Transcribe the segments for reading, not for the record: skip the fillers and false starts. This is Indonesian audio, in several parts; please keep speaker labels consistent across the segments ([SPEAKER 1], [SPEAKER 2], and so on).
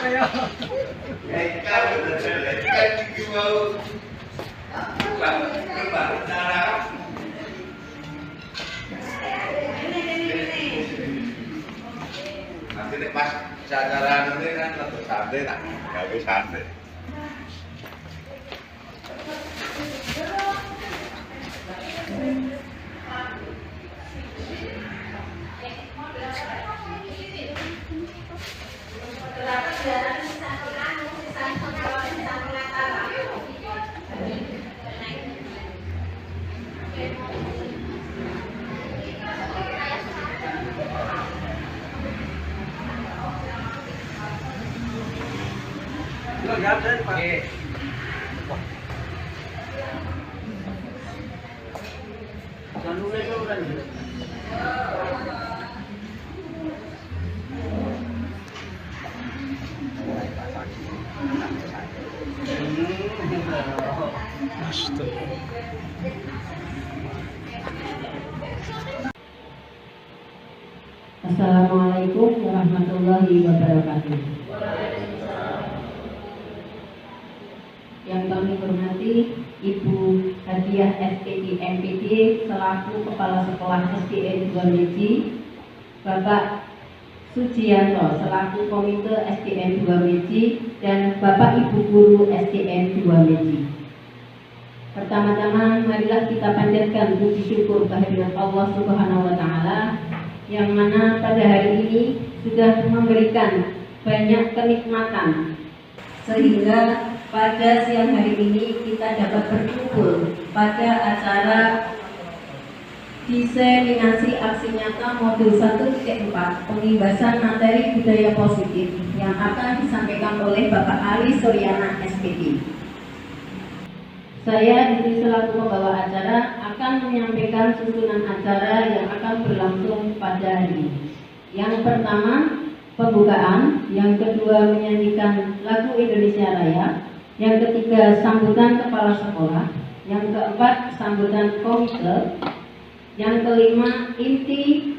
[SPEAKER 1] Nanti pas acara nanti kan lebih santai tak, gawe santai.
[SPEAKER 2] Assalamualaikum warahmatullahi wabarakatuh. Yang kami hormati Ibu Hadiah SPT MPD selaku Kepala Sekolah SDN 2 Meji, Bapak Sujianto selaku Komite SDN 2 Meji, dan Bapak Ibu Guru SDN 2 Meji. Pertama-tama marilah kita panjatkan puji syukur kehadirat Allah Subhanahu wa Ta'ala yang mana pada hari ini sudah memberikan banyak kenikmatan sehingga pada siang hari ini kita dapat berkumpul pada acara diseminasi aksi nyata modul 1.4 pengibasan materi budaya positif yang akan disampaikan oleh Bapak Ali Suryana SPD. Saya di selaku pembawa acara akan menyampaikan susunan acara yang akan berlangsung pada hari ini. Yang pertama, pembukaan. Yang kedua, menyanyikan lagu Indonesia Raya. Yang ketiga, sambutan kepala sekolah. Yang keempat, sambutan komite. Yang kelima, inti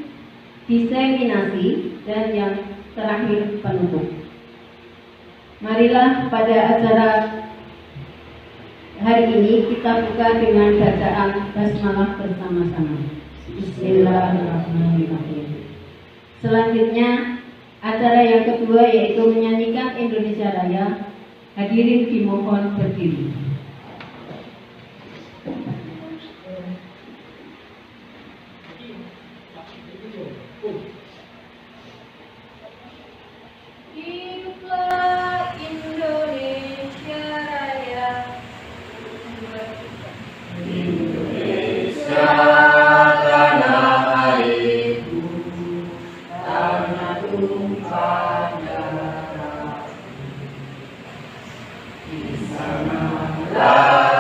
[SPEAKER 2] diseminasi. Dan yang terakhir, penutup. Marilah pada acara hari ini kita buka dengan bacaan basmalah bersama-sama. Bismillahirrahmanirrahim. Selanjutnya acara yang kedua yaitu menyanyikan Indonesia Raya. Hadirin dimohon berdiri.
[SPEAKER 3] Hiduplah Indonesia Raya.
[SPEAKER 4] Indonesia tanah airku, tanah tumpah darah. Di sanalah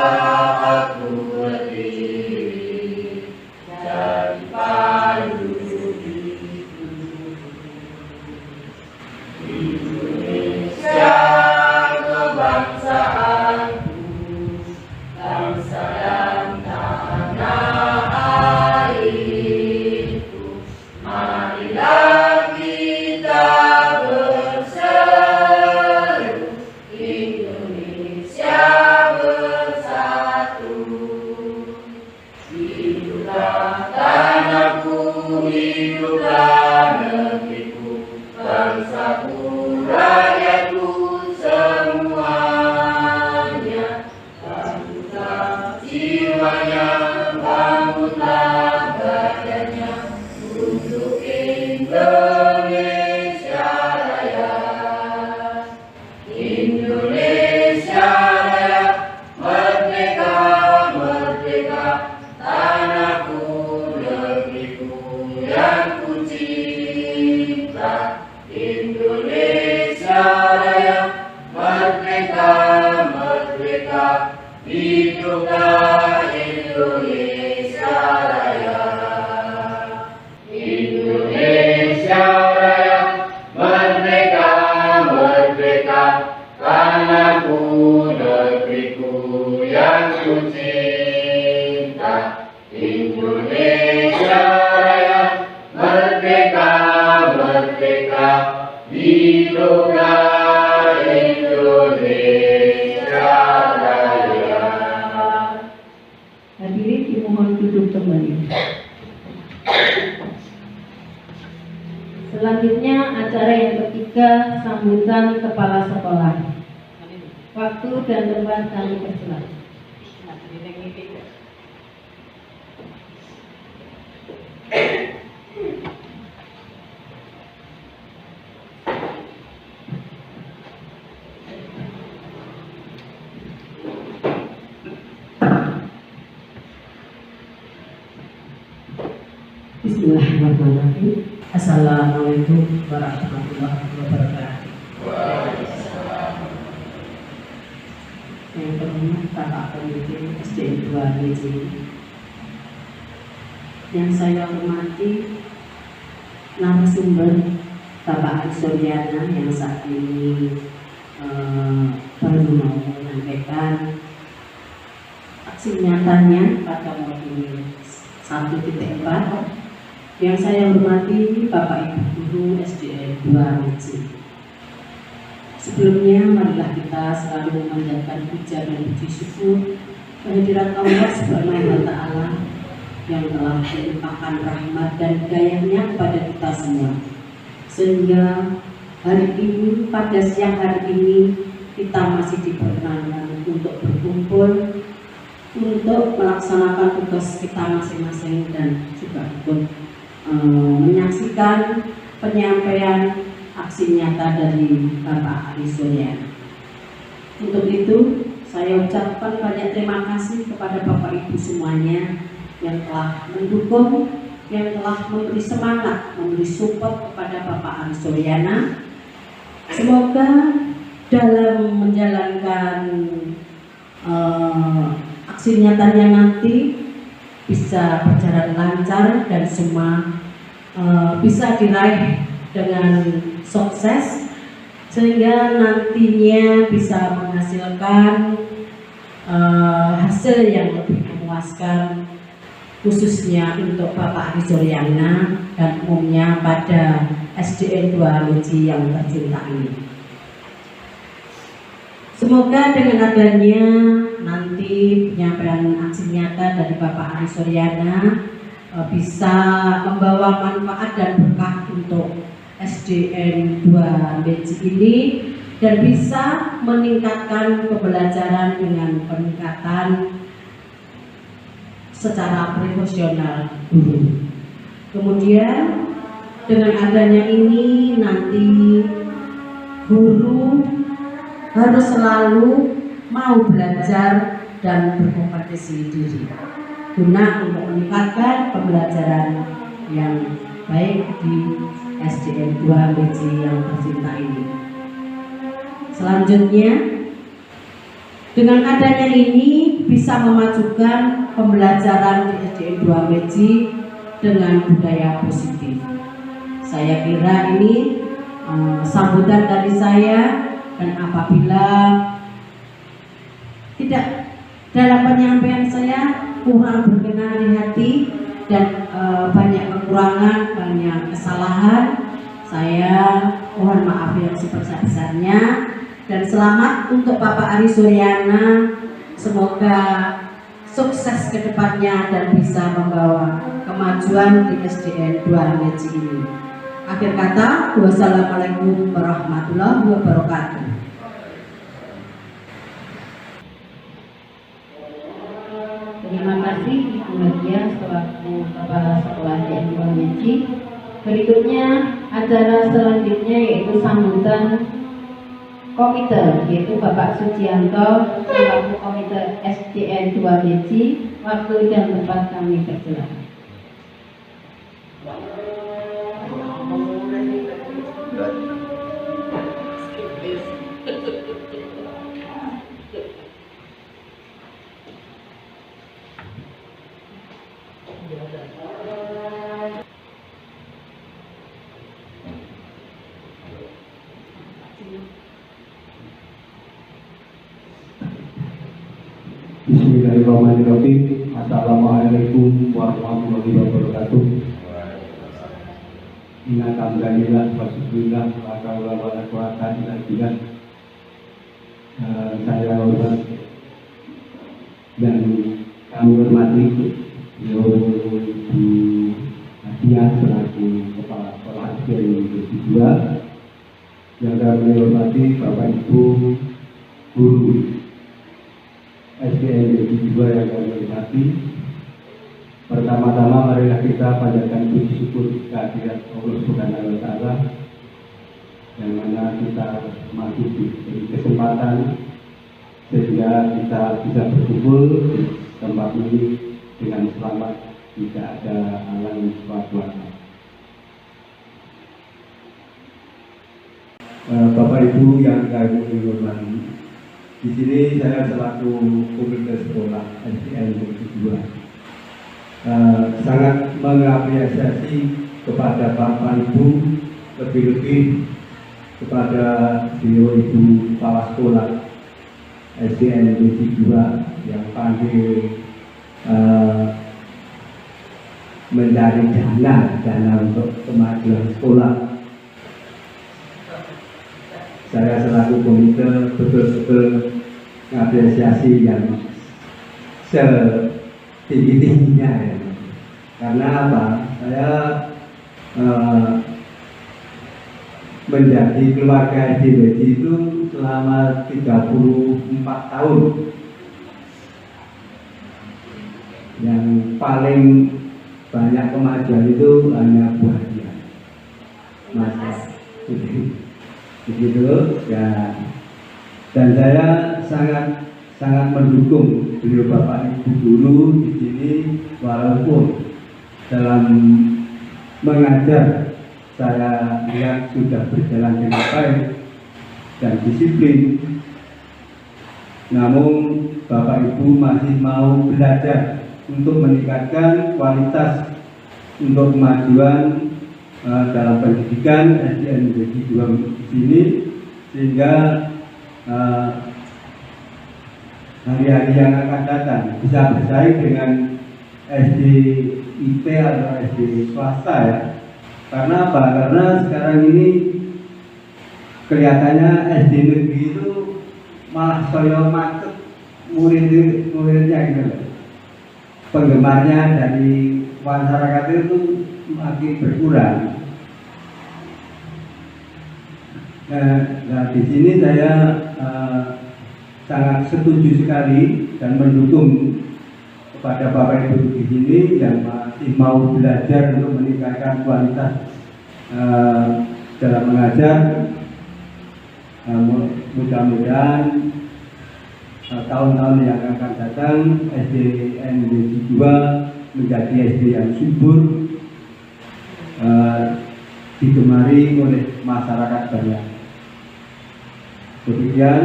[SPEAKER 4] aku berdiri dan padu hidupku. Indonesia kebangsaanku, bangsa dan tanah airku. Marilah kita berseru, Indonesia bersatu. Hiduplah tanahku, hiduplah negeriku, bangsaku, rakyatku semuanya. Bangunlah jiwanya, bangunlah badannya untuk Indonesia Raya. Indonesia Raya, merdeka, merdeka, tanahku, negeriku yang ku cinta. Indonesia Raya, merdeka, merdeka, hiduplah Indonesia Raya. Indonesia Raya, merdeka, merdeka, tanahku, negeriku yang ku cinta. Indonesia Raya, merdeka, merdeka, hiduplah
[SPEAKER 2] Selanjutnya acara yang ketiga, sambutan kepala sekolah. Waktu dan tempat kami persilakan.
[SPEAKER 5] Bismillahirrahmanirrahim. Assalamualaikum warahmatullahi wabarakatuh. Yang terhormat Bapak Pemimpin SDN 2 BC, yang saya hormati narasumber Bapak Ari Suryana yang saat ini baru mau menyampaikan aksi nyatanya pada modul 1.4. Yang saya hormati Bapak Ibu Guru SDN 2 BC. Sebelumnya marilah kita selalu memanjatkan puja dan puji syukur kehadirat Allah Subhanahu wa Ta'ala yang telah melimpahkan rahmat dan hidayahnya kepada kita semua, sehingga hari ini, pada siang hari ini, kita masih diperkenankan untuk berkumpul untuk melaksanakan tugas kita masing-masing dan juga untuk menyaksikan penyampaian aksi nyata dari Bapak Ari Suryana. Untuk itu, saya ucapkan banyak terima kasih kepada Bapak Ibu semuanya yang telah mendukung, yang telah memberi semangat, memberi support kepada Bapak Ari Suryana. Semoga dalam menjalankan aksi nyatanya nanti bisa berjalan lancar dan semua bisa diraih dengan sukses, sehingga nantinya bisa menghasilkan hasil yang lebih memuaskan, khususnya untuk Bapak Ari Suryana dan umumnya pada SDN 2 BC yang tercinta ini. Semoga dengan adanya nanti penyampaian aksi nyata dari Bapak Ari Suryana bisa membawa manfaat dan berkah untuk SDN 2 BC ini dan bisa meningkatkan pembelajaran dengan peningkatan secara profesional guru. Kemudian dengan adanya ini nanti guru harus selalu mau belajar dan berkompetisi diri guna untuk meningkatkan pembelajaran yang baik di SDN 2 BC yang tercinta ini. Selanjutnya, dengan adanya ini bisa memajukan pembelajaran di SDN 2 BC dengan budaya positif. Saya kira ini sambutan dari saya. Dan apabila tidak dalam penyampaian saya kurang berkenan di hati dan banyak kekurangan, banyak kesalahan, saya mohon maaf yang sebesar-besarnya. Dan selamat untuk Bapak Ari Suryana, semoga sukses ke depannya dan bisa membawa kemajuan di SDN 2 BC ini. Akhir kata, wassalamualaikum warahmatullahi wabarakatuh.
[SPEAKER 2] Terima kasih Ibu Nadia selaku Kepala Sekolah SDN 2 BC. Berikutnya acara selanjutnya yaitu sambutan komite, yaitu Bapak Sucianto selaku komite SDN 2 BC. Waktu dan tempat kami persilakan.
[SPEAKER 6] Bismillahirrahmanirrahim. Assalamualaikum warahmatullahi wabarakatuh. Inna hamdalillah wa syukurillah wa ta'ala wa la quwata illa billah. Saya hormat dan kami hormati Ibu Nadia selaku Kepala Sekolah SDN 2. Yang kami hormati Bapak Ibu Guru SDN Negeri 2 yang kami hormati. Pertama-tama marilah kita panjatkan puji syukur kehadirat Allah Subhanahu wa Ta'ala yang mana kita masih diberi kesempatan sehingga kita bisa berkumpul di tempat ini dengan selamat, tidak ada halang suatu-suatu. Bapak Ibu yang kami hormati, di sini saya selaku komite sekolah SDN Negeri 2 sangat mengapresiasi kepada Bapak Ibu, lebih-lebih kepada Ibu Kepala Sekolah SDN Negeri 2 yang pandai mencari dana untuk kemajuan sekolah. Saya selaku komite betul-betul mengapresiasi yang setinggi-tingginya ya. Karena apa? Saya menjadi keluarga SDN itu selama 34 tahun. Yang paling banyak kemajuan itu hanya buahnya. Mas, begitu ya. Dan saya sangat mendukung beliau Bapak Ibu guru di sini, walaupun dalam mengajar saya lihat sudah berjalan dengan baik dan disiplin. Namun Bapak Ibu masih mau belajar untuk meningkatkan kualitas untuk kemajuan dalam pendidikan SDN Negeri 2 di sini, sehingga hari-hari yang akan datang bisa bersaing dengan SDIT atau SD swasta ya. Karena apa? Karena sekarang ini kelihatannya SD negeri itu malah saya macet muridnya gitu loh. Penggemarnya dari masyarakat itu makin berkurang. Nah, di sini saya sangat setuju sekali dan mendukung kepada Bapak Ibu di sini yang masih mau belajar untuk meningkatkan kualitas dalam mengajar. Mudah-mudahan tahun-tahun yang akan datang SDN Negeri 2 menjadi SD yang subur, digemari oleh masyarakat banyak. Demikian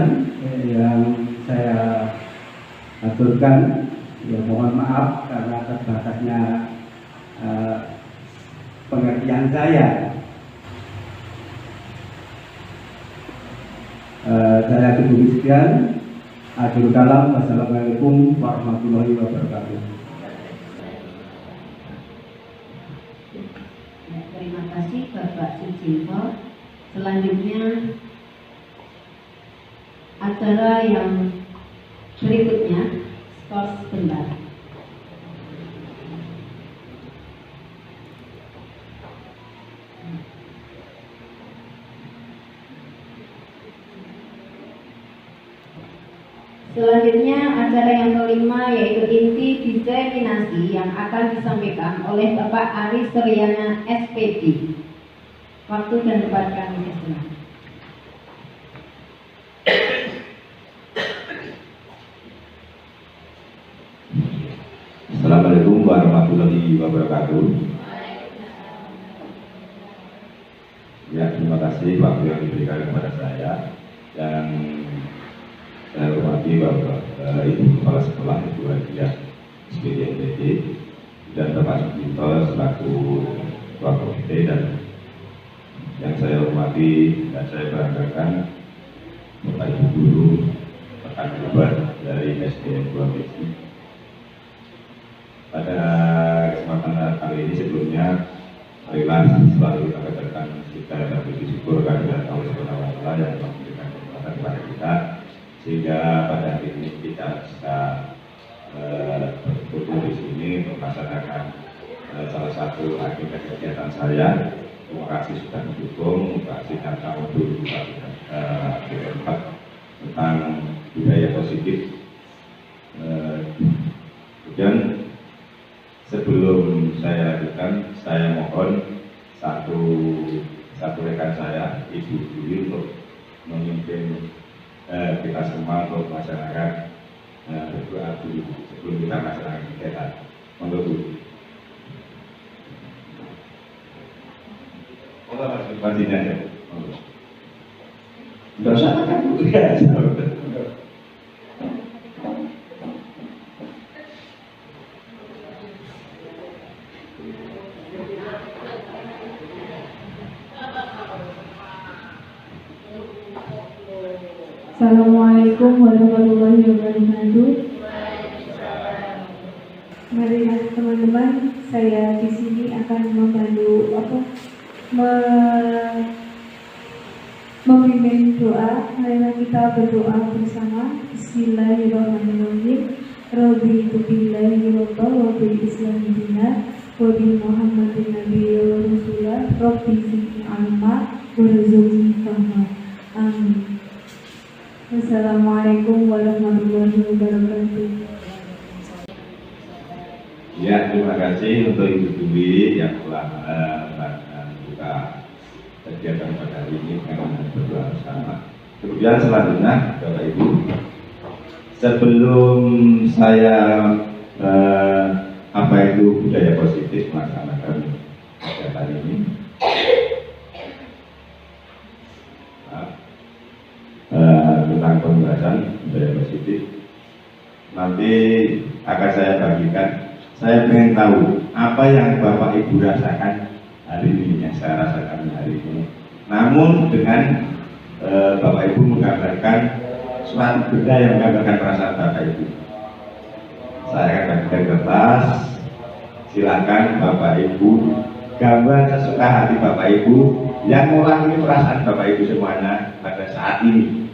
[SPEAKER 6] yang saya aturkan. Ya, mohon maaf karena terbatasnya pengertian saya. Saya tutup sekian. Akhirul kalam. Wassalamualaikum warahmatullahi wabarakatuh.
[SPEAKER 2] Terima kasih Bapak Sujinto. Selanjutnya acara yang berikutnya skor sebentar. Selanjutnya acara yang kelima yaitu inti diseminasi yang akan disampaikan oleh Bapak Ari Suryana SPD. Waktu dan tempat kami persilakan.
[SPEAKER 7] Assalamualaikum warahmatullahi wabarakatuh. Ya, terima kasih waktu yang diberikan kepada saya. Yang saya hormati Bapak Ibu Kepala Sekolah Ibu Hadiah SPDNPD dan Bapak Sujinto selaku Ketua Komite, dan yang saya hormati dan saya banggakan Bapak Ibu Guru, rekan kabar dari SDN 2 Besi. Pada kesempatan kali ini sebelumnya, marilah selalu kita katakan kita dan bersyukur kehadirat Allah Subhanahu wa Ta'ala yang memberikan kesempatan kepada kita, sehingga pada hari ini kita bisa berkumpul di sini untuk melaksanakan salah satu agenda kegiatan saya, Terima kasih sudah mendukung kasih kata untuk keempat tentang budaya positif. Kemudian sebelum saya lanjutkan, saya mohon satu rekan saya, Ibu Dwi, untuk memimpin kita semua untuk masyarakat berdoa dulu sebelum kita masyarakat kegiatan. Monggo Bu. Monggo Mas Bupatinya ya. Monggo. Enggak usah kan Bu.
[SPEAKER 3] Assalamualaikum warahmatullahi wabarakatuh. Mari teman-teman, saya di sini akan membantu memimpin doa. Marilah kita berdoa bersama. Bismillahirrahmanirrahim. Rabbi billahi robba wa bil islami dina wa bi Muhammadin nabiyya wa rasulah. Rabbi zidni ilma warzuqni fahma. Amin. Assalamualaikum warahmatullahi wabarakatuh.
[SPEAKER 7] Ya, terima kasih untuk Ibu Dwi yang telah membuka kegiatan pada hari ini dengan berdoa bersama. Kemudian selanjutnya, Bapak Ibu, sebelum saya apa itu budaya positif melaksanakan kegiatan ini, tentang pembahasan budaya positif, nanti akan saya bagikan. Saya ingin tahu apa yang Bapak Ibu rasakan hari ini, yang saya rasakan hari ini. Namun dengan Bapak Ibu menggambarkan suatu benda yang menggambarkan perasaan Bapak Ibu. Saya akan bagikan kertas. Silakan Bapak Ibu gambar sesuka hati Bapak Ibu yang mewakili perasaan Bapak Ibu semuanya pada saat ini.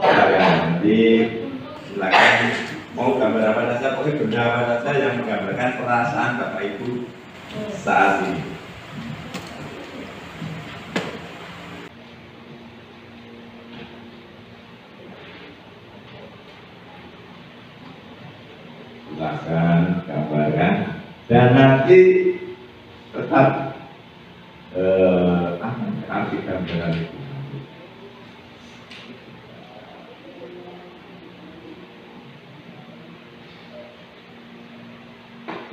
[SPEAKER 7] Nanti silakan mau gambar apa saja, pokoknya benda apa saja yang menggambarkan perasaan Bapak Ibu saat ini. Silakan gambarkan dan nanti tetap kasih gambaran itu.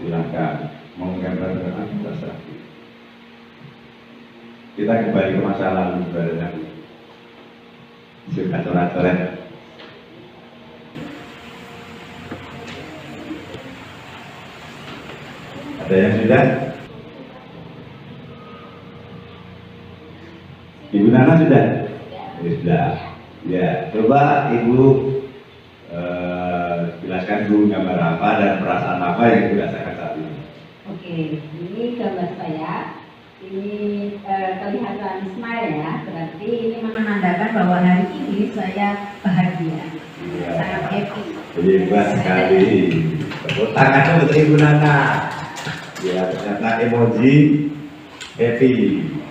[SPEAKER 7] Silakan menggambarkan apa. Kita kembali ke masa lalu bareng. Sudah coret-coret. Ada yang sudah? Ibu Nana sudah? Sudah. Ya, coba Ibu jelaskan dulu gambar apa dan perasaan apa yang dirasakan saat ini.
[SPEAKER 2] Oke, ini gambar saya. Ini kelihatan smile ya, berarti ini menandakan bahwa hari ini saya bahagia, sangat happy.
[SPEAKER 7] Hebat sekali. Tepuk tangan untuk Ibu Nana. Ya, ternyata emoji happy.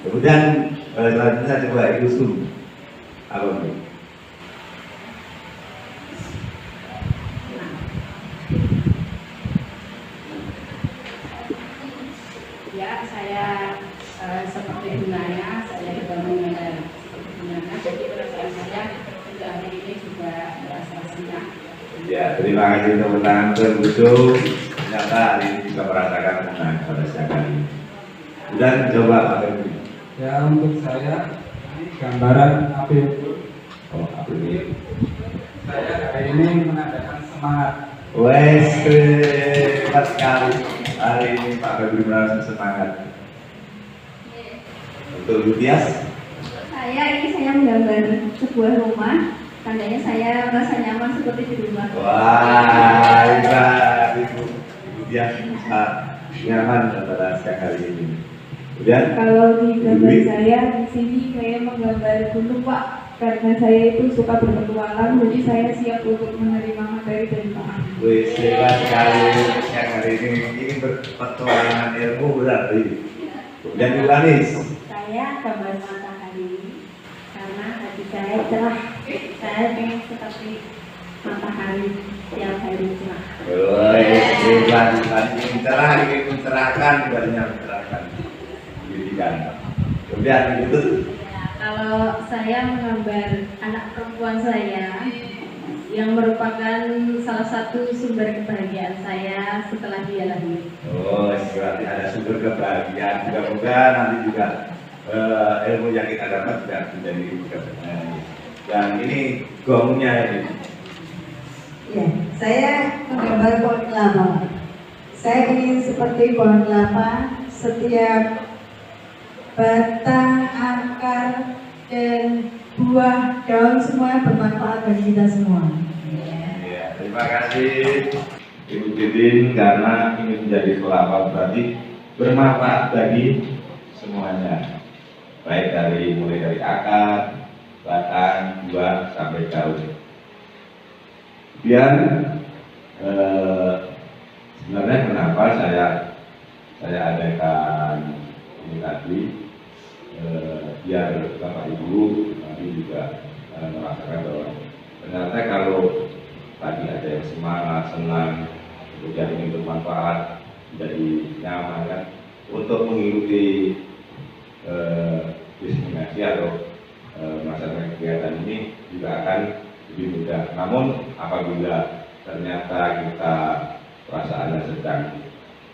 [SPEAKER 7] Kemudian selanjutnya coba Ibu Sum. Apa itu?
[SPEAKER 2] Ya, saya seperti gunanya, saya juga mengenal seperti gunanya, jadi perasaan saya juga hari ini juga merasa senang.
[SPEAKER 7] Ya, terima kasih tepuk tangan untuk Ibu Sum. Ternyata hari ini bisa merasakan senang pada siang hari ini. Dan coba Pak Teguh.
[SPEAKER 6] Ya, untuk saya ini gambaran APU.
[SPEAKER 7] Oh, apa ini?
[SPEAKER 6] Saya hari ini menandakan semangat.
[SPEAKER 7] Wes, hebat sekali. Hari ini Pak Teguh merasa semangat. Untuk Ibu Tias.
[SPEAKER 3] Saya menggambar sebuah rumah. Tandanya saya merasa nyaman seperti di rumah.
[SPEAKER 7] Wah, hebat Ibu Tias bisa nyaman pada siang hari ini. Kemudian
[SPEAKER 3] Kalau di gambar saya di sini saya menggambar gunung Pak, karena saya itu suka berpetualang, jadi saya siap untuk menerima materi dari Pak.
[SPEAKER 1] Wih, hebat sekali yang hari ini ingin berpetualangan ilmu berarti. Dan Yubanis.
[SPEAKER 3] Saya gambar matahari karena hati saya cerah. Saya pengen seperti matahari setiap hari cerah.
[SPEAKER 1] Wih, hebat. Ingin cerah, ingin mencerahkan, ibaratnya mencerahkan pendidikan. Kemudian itu.
[SPEAKER 3] Kalau saya menggambar anak perempuan saya yang merupakan salah satu sumber kebahagiaan saya setelah dia lahir.
[SPEAKER 1] Oh, berarti ada sumber kebahagiaan. Moga-moga nanti juga ilmu yang kita dapat juga menjadi kebahagiaan. Dan ini gongnya ini.
[SPEAKER 5] Ya, saya menggambar pohon kelapa. Saya ingin seperti pohon kelapa, setiap batang, akar, dan buah, daun semua bermanfaat bagi kita semua.
[SPEAKER 1] Ya, terima kasih Ibu Titin karena ingin menjadi kelapa berarti bermanfaat bagi semuanya, baik mulai dari akar, batang, buah sampai daun. Kemudian sebenarnya kenapa saya adakan ini tadi biar Bapak Ibu nanti juga merasakan bahwa ternyata kalau tadi ada yang semangat, senang, kemudian ingin bermanfaat, jadi nyaman kan untuk mengikuti diseminasi atau melaksanakan kegiatan ini juga akan lebih mudah. Namun apabila ternyata kita perasaannya sedang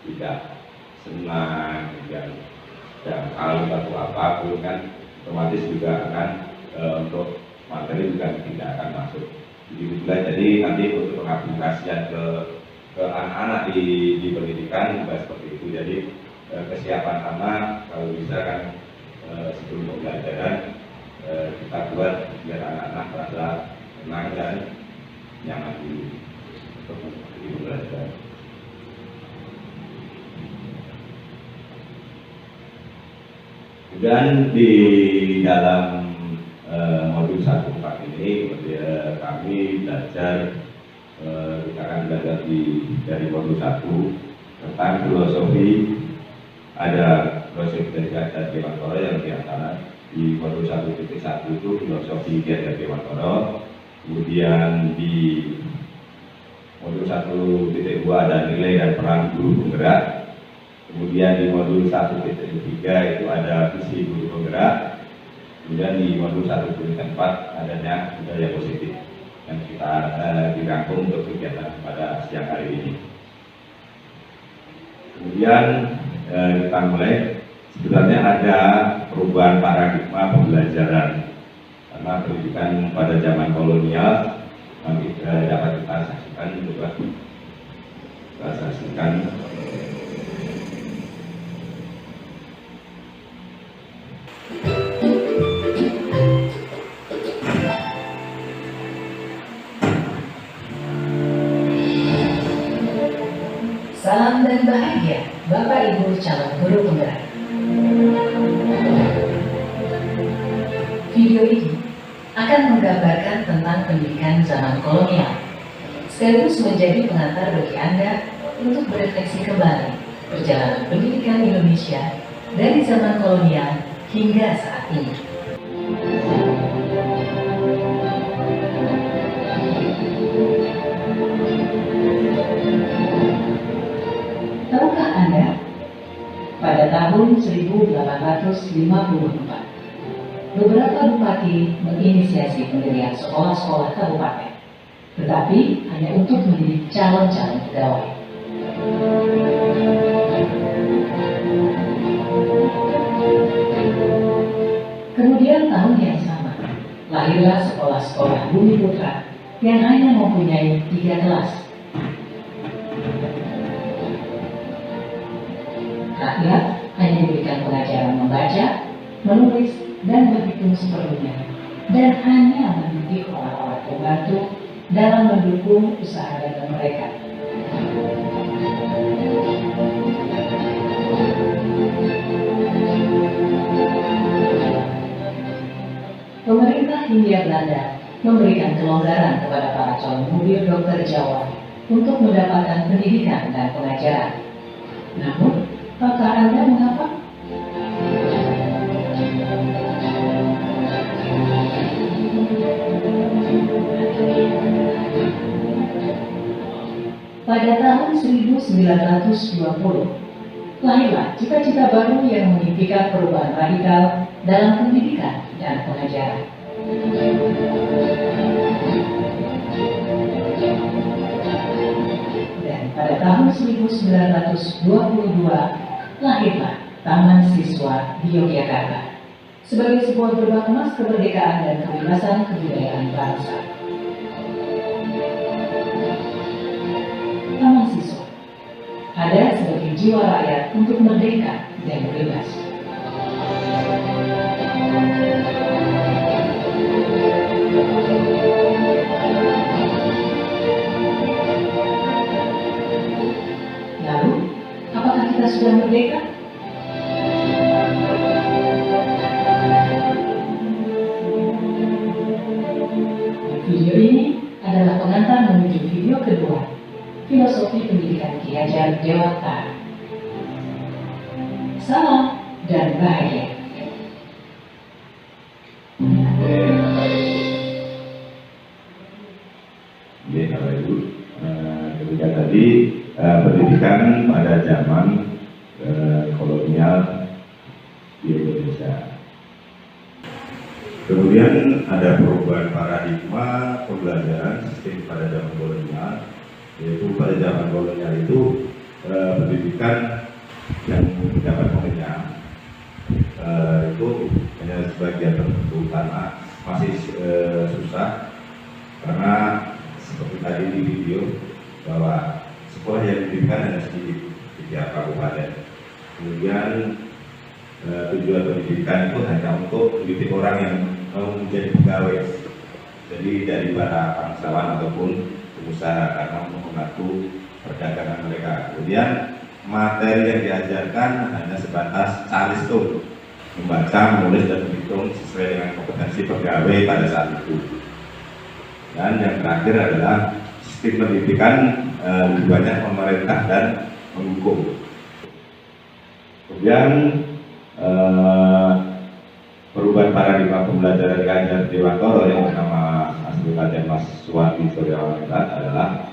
[SPEAKER 1] tidak senang, dan alim atau apapun kan otomatis juga akan untuk materi juga tidak akan masuk. Jadi nanti untuk pengaplikasian ke anak-anak di pendidikan juga seperti itu. Jadi kesiapan anak kalau bisa kan sebelum pembelajaran kita buat biar anak-anak merasa tenang dan nyaman untuk belajar. Dan di dalam modul 1.4 ini kami belajar, kita akan belajar dari modul 1 tentang filosofi. Ada filosofi dari Ganjar Dewantara yang diantara di modul 1.1 itu filosofi Ganjar Dewantara. Kemudian di modul 1.2 ada nilai dan peran guru penggerak. Kemudian di modul 1.3 itu ada visi guru penggerak. Kemudian di modul 1.4 adanya budaya positif yang kita dirangkum untuk kegiatan pada siang hari ini. Kemudian kita mulai, sebenarnya ada perubahan paradigma pembelajaran karena pendidikan pada zaman kolonial dapat kita saksikan
[SPEAKER 8] Salam dan bahagia Bapak Ibu calon guru penggerak. Video ini akan menggambarkan tentang pendidikan zaman kolonial, sekaligus menjadi pengantar bagi Anda untuk berefleksi kembali perjalanan pendidikan Indonesia dari zaman kolonial hingga saat ini. Tahukah Anda, pada tahun 1854, beberapa bupati menginisiasi pendirian sekolah-sekolah kabupaten, tetapi hanya untuk menjadi calon-calon pegawai. Kemudian tahun yang sama, lahirlah sekolah-sekolah Bumi Putra yang hanya mempunyai 3 kelas. Rakyat hanya diberikan pengajaran membaca, menulis, dan berhitung seperlunya, dan hanya mendidik orang-orang pembantu dalam mendukung usaha dagang mereka. Pemerintah Hindia Belanda memberikan kelonggaran kepada para calon mudir dokter Jawa untuk mendapatkan pendidikan dan pengajaran. Namun, tahukah Anda mengapa? Pada tahun 1920, lahirlah cita-cita baru yang memimpikan perubahan radikal dalam pendidikan dan pengajaran. Dan pada tahun 1922, lahirlah Taman Siswa di Yogyakarta sebagai sebuah gerbang emas kemerdekaan dan kebebasan kebudayaan bangsa. Taman Siswa ada sebagai jiwa rakyat untuk merdeka dan bebas. Lalu, apakah kita sudah merdeka? Video ini adalah pengantar menuju video kedua, Filosofi Pendidikan Ki Hajar Dewantara. Salam dan bahagia.
[SPEAKER 1] Bapak Ibu, ketika tadi pendidikan pada zaman kolonial di Indonesia. Kemudian ada perubahan paradigma pembelajaran sistem pada zaman kolonial, yaitu pada zaman kolonial itu pendidikan yang dapat mengenyang itu hanya sebagian tertentu karena masih susah, karena seperti tadi di video bahwa sekolah yang didirikan hanya sedikit di tiap kabupaten. Kemudian tujuan pendidikan itu hanya untuk mendidik orang yang mau menjadi pegawai, jadi dari para bangsawan ataupun pengusaha karena untuk mengatur perdagangan mereka. Kemudian materi yang diajarkan hanya sebatas calistung, membaca, menulis dan menghitung sesuai dengan kompetensi pegawai pada saat itu. Dan yang terakhir adalah sistem pendidikan lebih banyak pemerintah dan menghukum. Kemudian perubahan paradigma pembelajaran Ki Hajar Dewantara yang bernama asli Raden Mas Suwandi Suryawan adalah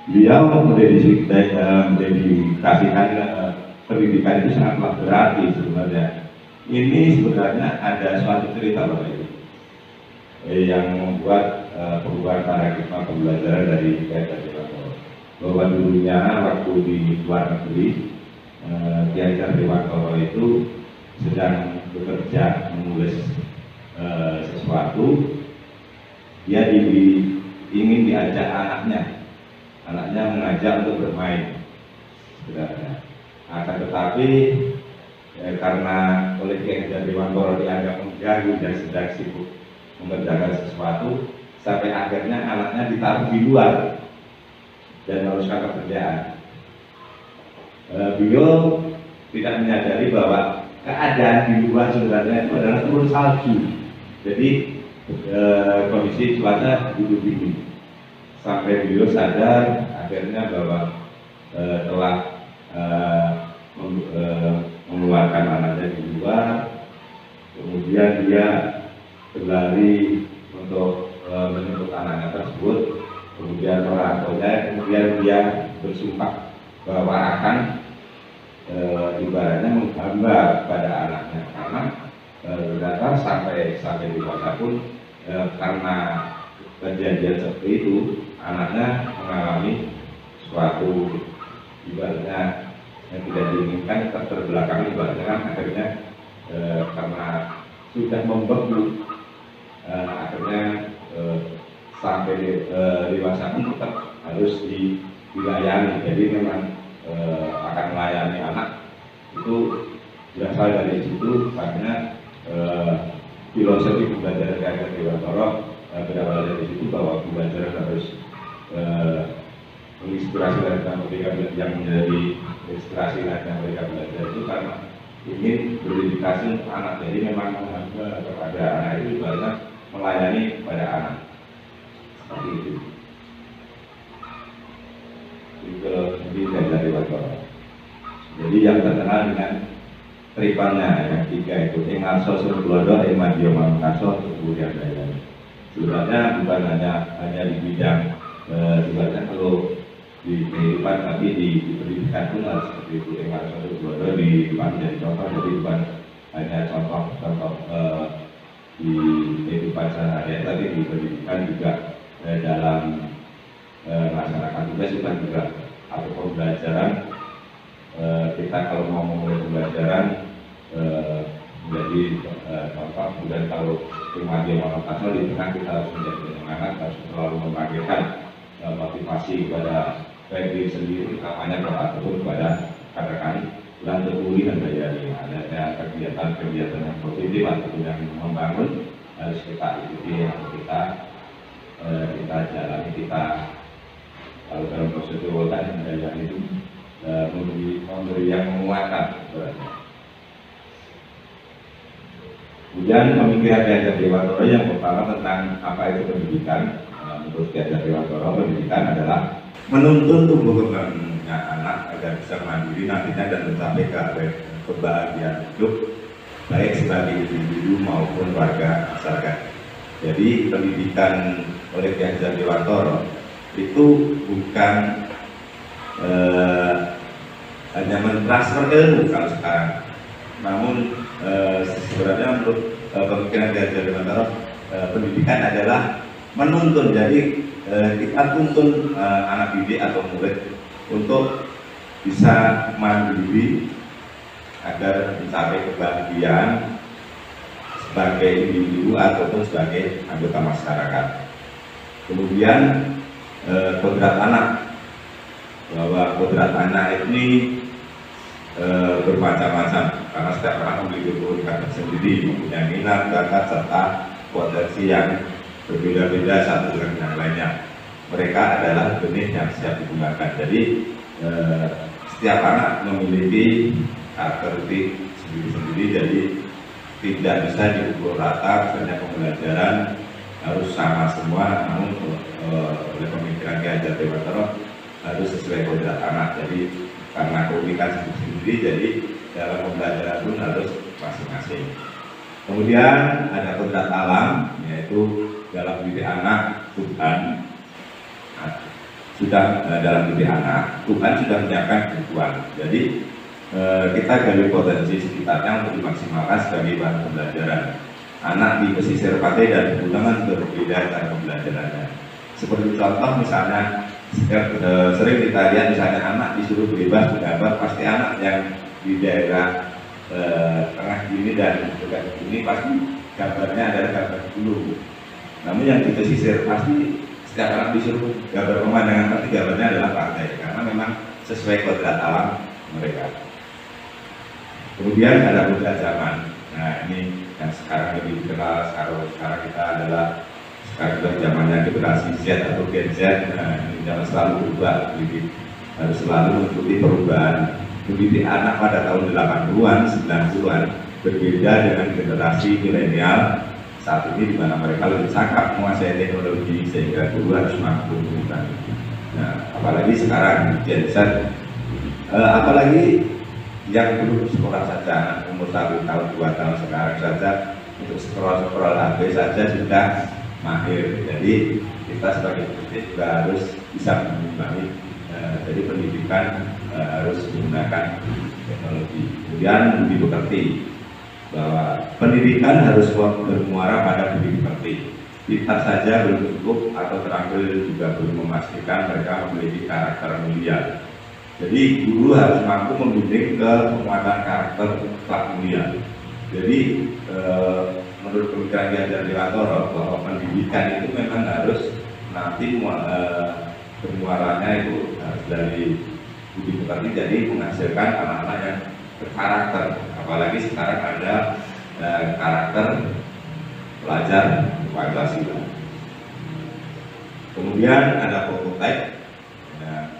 [SPEAKER 1] beliau mendedikasikan pendidikan itu sangatlah berarti sebenarnya. Ini sebenarnya ada suatu cerita Bapak Ibu yang membuat perubahan paradigma pembelajaran dari Ki Hajar Dewantara. Bahwa dulunya waktu di luar negeri, Ki Hajar Dewantara itu sedang bekerja menulis sesuatu, dia ingin diajak anaknya mengajak untuk bermain sebenarnya. Akan tetapi karena oleh Ki Hajar Dewantara dianggap mengganggu dan sedang sibuk mengerjakan sesuatu, sampai akhirnya anaknya ditaruh di luar dan haruskan pekerjaan. Beliau tidak menyadari bahwa keadaan di luar sebenarnya itu adalah turun salju. Jadi kondisi cuaca begitu dingin. Sampai beliau sadar akhirnya bahwa telah mengeluarkan anaknya di luar. Kemudian dia berlari untuk menjemput anaknya tersebut. Kemudian merangkulnya, kemudian dia bersumpah bahwa akan ibaratnya menggambar pada anaknya, karena ternyata sampai dewasa pun karena kejadian seperti itu anaknya mengalami suatu ibaratnya yang tidak diinginkan, terbelakang ibaratnya kan akhirnya karena sudah membeku akhirnya sampai dewasa pun tetap harus dilayani. Jadi memang akan melayani anak itu berasal dari situ, karena filosofi pembelajaran Ki Hajar Dewantara berawal dari situ, bahwa pembelajaran harus menginspirasi dan mereka yang menjadi inspirasi dan mereka belajar itu karena ingin berdedikasi untuk anak. Jadi memang menghamba kepada anak itu ibaratnya melayani pada anak seperti itu. filosofi Ganjar Dewantara. Jadi yang terkenal dengan tripannya yang 3 itu ing arsa Surablodo, ing madya Mangkaso, kemudian daya. Sebenarnya bukan hanya di bidang sebenarnya kalau di kehidupan, tapi di pendidikan pun harus seperti itu. Ing arsa Surablodo di depan jadi contoh, jadi bukan hanya contoh di kehidupan sehari-hari, tapi di pendidikan juga dalam masyarakat juga atau pembelajaran. Kita kalau mau memulai pembelajaran menjadi contoh, kemudian kalau cuma dia Mangkaso di tengah kita harus menjadi penyemangat, harus selalu membangkitkan motivasi kepada baik diri sendiri, utamanya ataupun kepada rekan-rekan dan terpulih dan bayari. Adanya kegiatan-kegiatan yang positif ataupun yang membangun harus kita ikuti, atau kita jalani. Kita kalau dalam prosedur Woltan yang itu memberi yang menguatkan. Kemudian pemikiran Ganjar Dewantara yang pertama tentang apa itu pendidikan. Menurut Ganjar Dewantara, pendidikan adalah menuntun tumbuh kembangnya anak agar bisa mandiri nantinya dan mencapai kebahagiaan hidup baik sebagai individu maupun warga masyarakat. Jadi pendidikan oleh Ganjar Dewantara itu bukan hanya mentransfer ilmu kalau sekarang, namun sebenarnya menurut pemikiran Ganjar Dewantara pendidikan adalah menuntun. Jadi kita tuntun anak didik atau murid untuk bisa mandiri agar mencapai kebahagiaan sebagai individu ataupun sebagai anggota masyarakat. Kemudian kodrat anak, bahwa kodrat anak ini bermacam-macam karena setiap orang memiliki keunikan tersendiri, mempunyai minat, bakat serta potensi yang berbeda-beda satu dengan yang lainnya. Mereka adalah benih yang siap digunakan. Jadi setiap anak memiliki karakteristik sendiri-sendiri, jadi tidak bisa diukur rata. Misalnya pembelajaran harus sama semua, namun oleh pemikiran Ganjar Dewantara harus sesuai kodrat anak. Jadi karena keunikan sendiri, jadi dalam pembelajaran pun harus masing-masing. Kemudian ada kodrat alam, yaitu dalam didik anak Tuhan sudah dalam didik anak Tuhan sudah menyiapkan kebutuhan. Jadi kita gali potensi sekitarnya untuk dimaksimalkan sebagai bahan pembelajaran. Anak di pesisir pantai dan pegunungan berbeda cara pembelajarannya. Seperti contoh misalnya sering kita lihat misalnya anak disuruh bebas menggambar, pasti anak yang di daerah tengah ini dan dekat ini pasti gambarnya adalah gambar dulu. Namun yang di pesisir pasti setiap anak disuruh gambar pemandangan, pasti gambarnya adalah pantai karena memang sesuai kodrat alam mereka. Kemudian ada kodrat zaman. Nah ini yang sekarang lebih dikenal sekarang kita adalah sekarang zamannya generasi Z atau Gen Z. Nah ini jangan selalu berubah, jadi harus selalu mengikuti perubahan. Mendidik anak pada tahun 80-an, 90-an berbeda dengan generasi milenial saat ini, di mana mereka lebih cakap menguasai teknologi sehingga guru harus mampu menggunakan. Nah, apalagi sekarang Gen Z, apalagi yang dulu sekolah saja umur 1 tahun 2 tahun, sekarang saja untuk scroll HP saja sudah mahir. Jadi kita sebagai pendidik juga harus bisa mengimbangi. Jadi pendidikan harus menggunakan teknologi. Kemudian budi pekerti, bahwa pendidikan harus bermuara pada budi pekerti. Pintar saja belum cukup atau terampil juga belum memastikan mereka memiliki karakter mulia. Jadi guru harus mampu membimbing ke penguatan karakter kelak mulia. Jadi menurut pemikiran Ganjar Dewantara bahwa pendidikan itu memang harus nanti bermuaranya itu harus dari budi pekerti, jadi menghasilkan anak-anak yang berkarakter. Apalagi sekarang ada karakter pelajar Pancasila. Kemudian ada prototipe. Nah,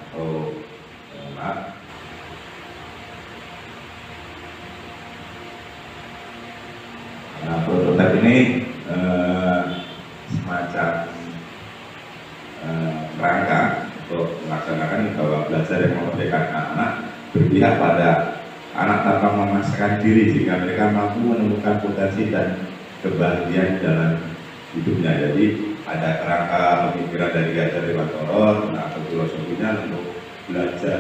[SPEAKER 1] prototipe ini semacam rangka untuk melaksanakan bahwa belajar yang memerdekakan anak berpihak pada anak tanpa memaksakan diri sehingga mereka mampu menemukan potensi dan kebahagiaan dalam hidupnya. Jadi ada kerangka pemikiran dari Ki Hajar Dewantara atau filosofinya untuk belajar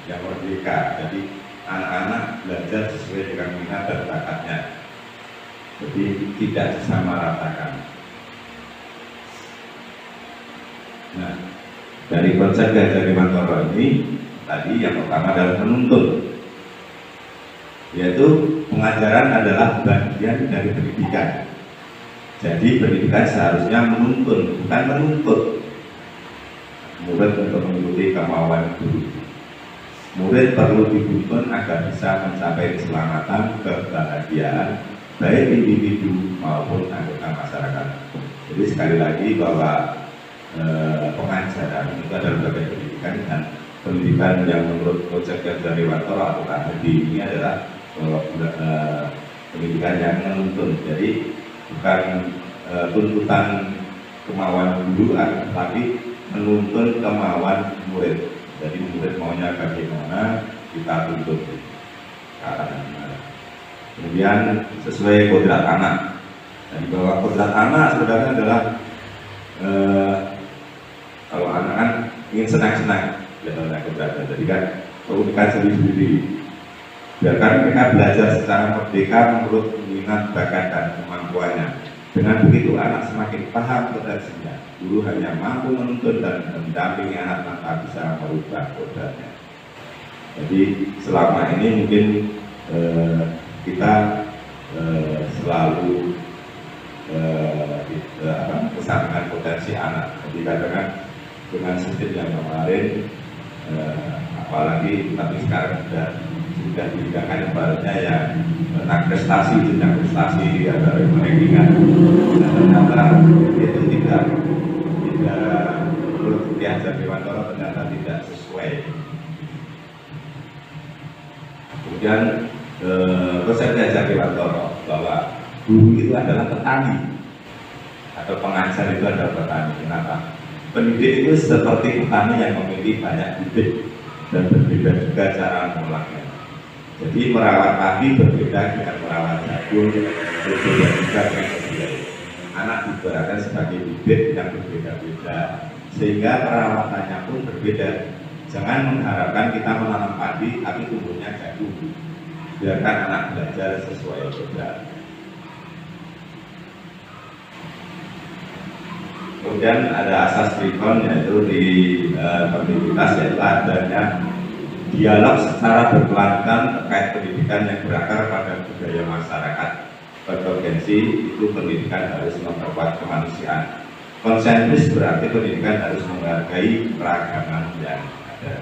[SPEAKER 1] yang merdeka. Jadi anak-anak belajar sesuai dengan minat dan bakatnya. Jadi tidak disamaratakan. Nah, dari konsep Ki Hajar Dewantara ini tadi yang pertama adalah menuntun, yaitu pengajaran adalah bagian dari pendidikan. Jadi pendidikan seharusnya menuntun, bukan menuntut murid untuk mengikuti kemauan guru. Murid perlu dituntun agar bisa mencapai keselamatan, kebahagiaan baik individu maupun anggota masyarakat. Jadi sekali lagi bahwa pengajaran itu adalah bagian pendidikan, dan pendidikan yang menurut konsep Ki Hajar Dewantara atau KHD ini adalah pendidikan yang menuntun. Jadi bukan tuntutan kemauan guru, tapi menuntun kemauan murid. Jadi murid maunya bagaimana, kita tuntut ke arah yang benar. Kemudian sesuai kodrat anak. Jadi bahwa kodrat anak sebenarnya adalah kalau anak kan ingin senang-senang, biasanya kodratnya. Jadi kan keunikan sendiri-sendiri. Biarkan mereka belajar secara merdeka menurut minat, bakat, dan kemampuannya. Dengan begitu anak semakin paham potensinya. Guru hanya mampu menuntun dan mendampingi anak tanpa bisa merubah kodratnya. Jadi selama ini mungkin kita selalu kesampingan potensi anak. Jadi kadang-kadang dengan sistem yang kemarin, apalagi tapi sekarang sudah diberikan ibaratnya ya tentang prestasi, jenjang prestasi ada rankingan. Ternyata itu tidak menurut Ki Hajar Dewantara ternyata tidak sesuai. Kemudian konsep Ki Hajar Dewantara bahwa guru itu adalah petani atau pengajar itu adalah petani. Kenapa? Pendidik itu seperti petani yang memiliki banyak bibit dan berbeda juga cara mengolahnya. Jadi merawat padi berbeda dengan merawat jagung, berbeda juga dengan kedelai. Anak diibaratkan sebagai bibit yang berbeda-beda, sehingga perawatannya pun berbeda. Jangan mengharapkan kita menanam padi tapi tumbuhnya jagung. Biarkan anak belajar sesuai kodrat. Kemudian ada asas Trikon, yaitu di kontinuitas, yaitu adanya dialog secara berkelanjutan terkait pendidikan yang berakar pada budaya masyarakat. Konvergensi itu pendidikan harus memperkuat kemanusiaan. Konsentris berarti pendidikan harus menghargai keragaman yang ada.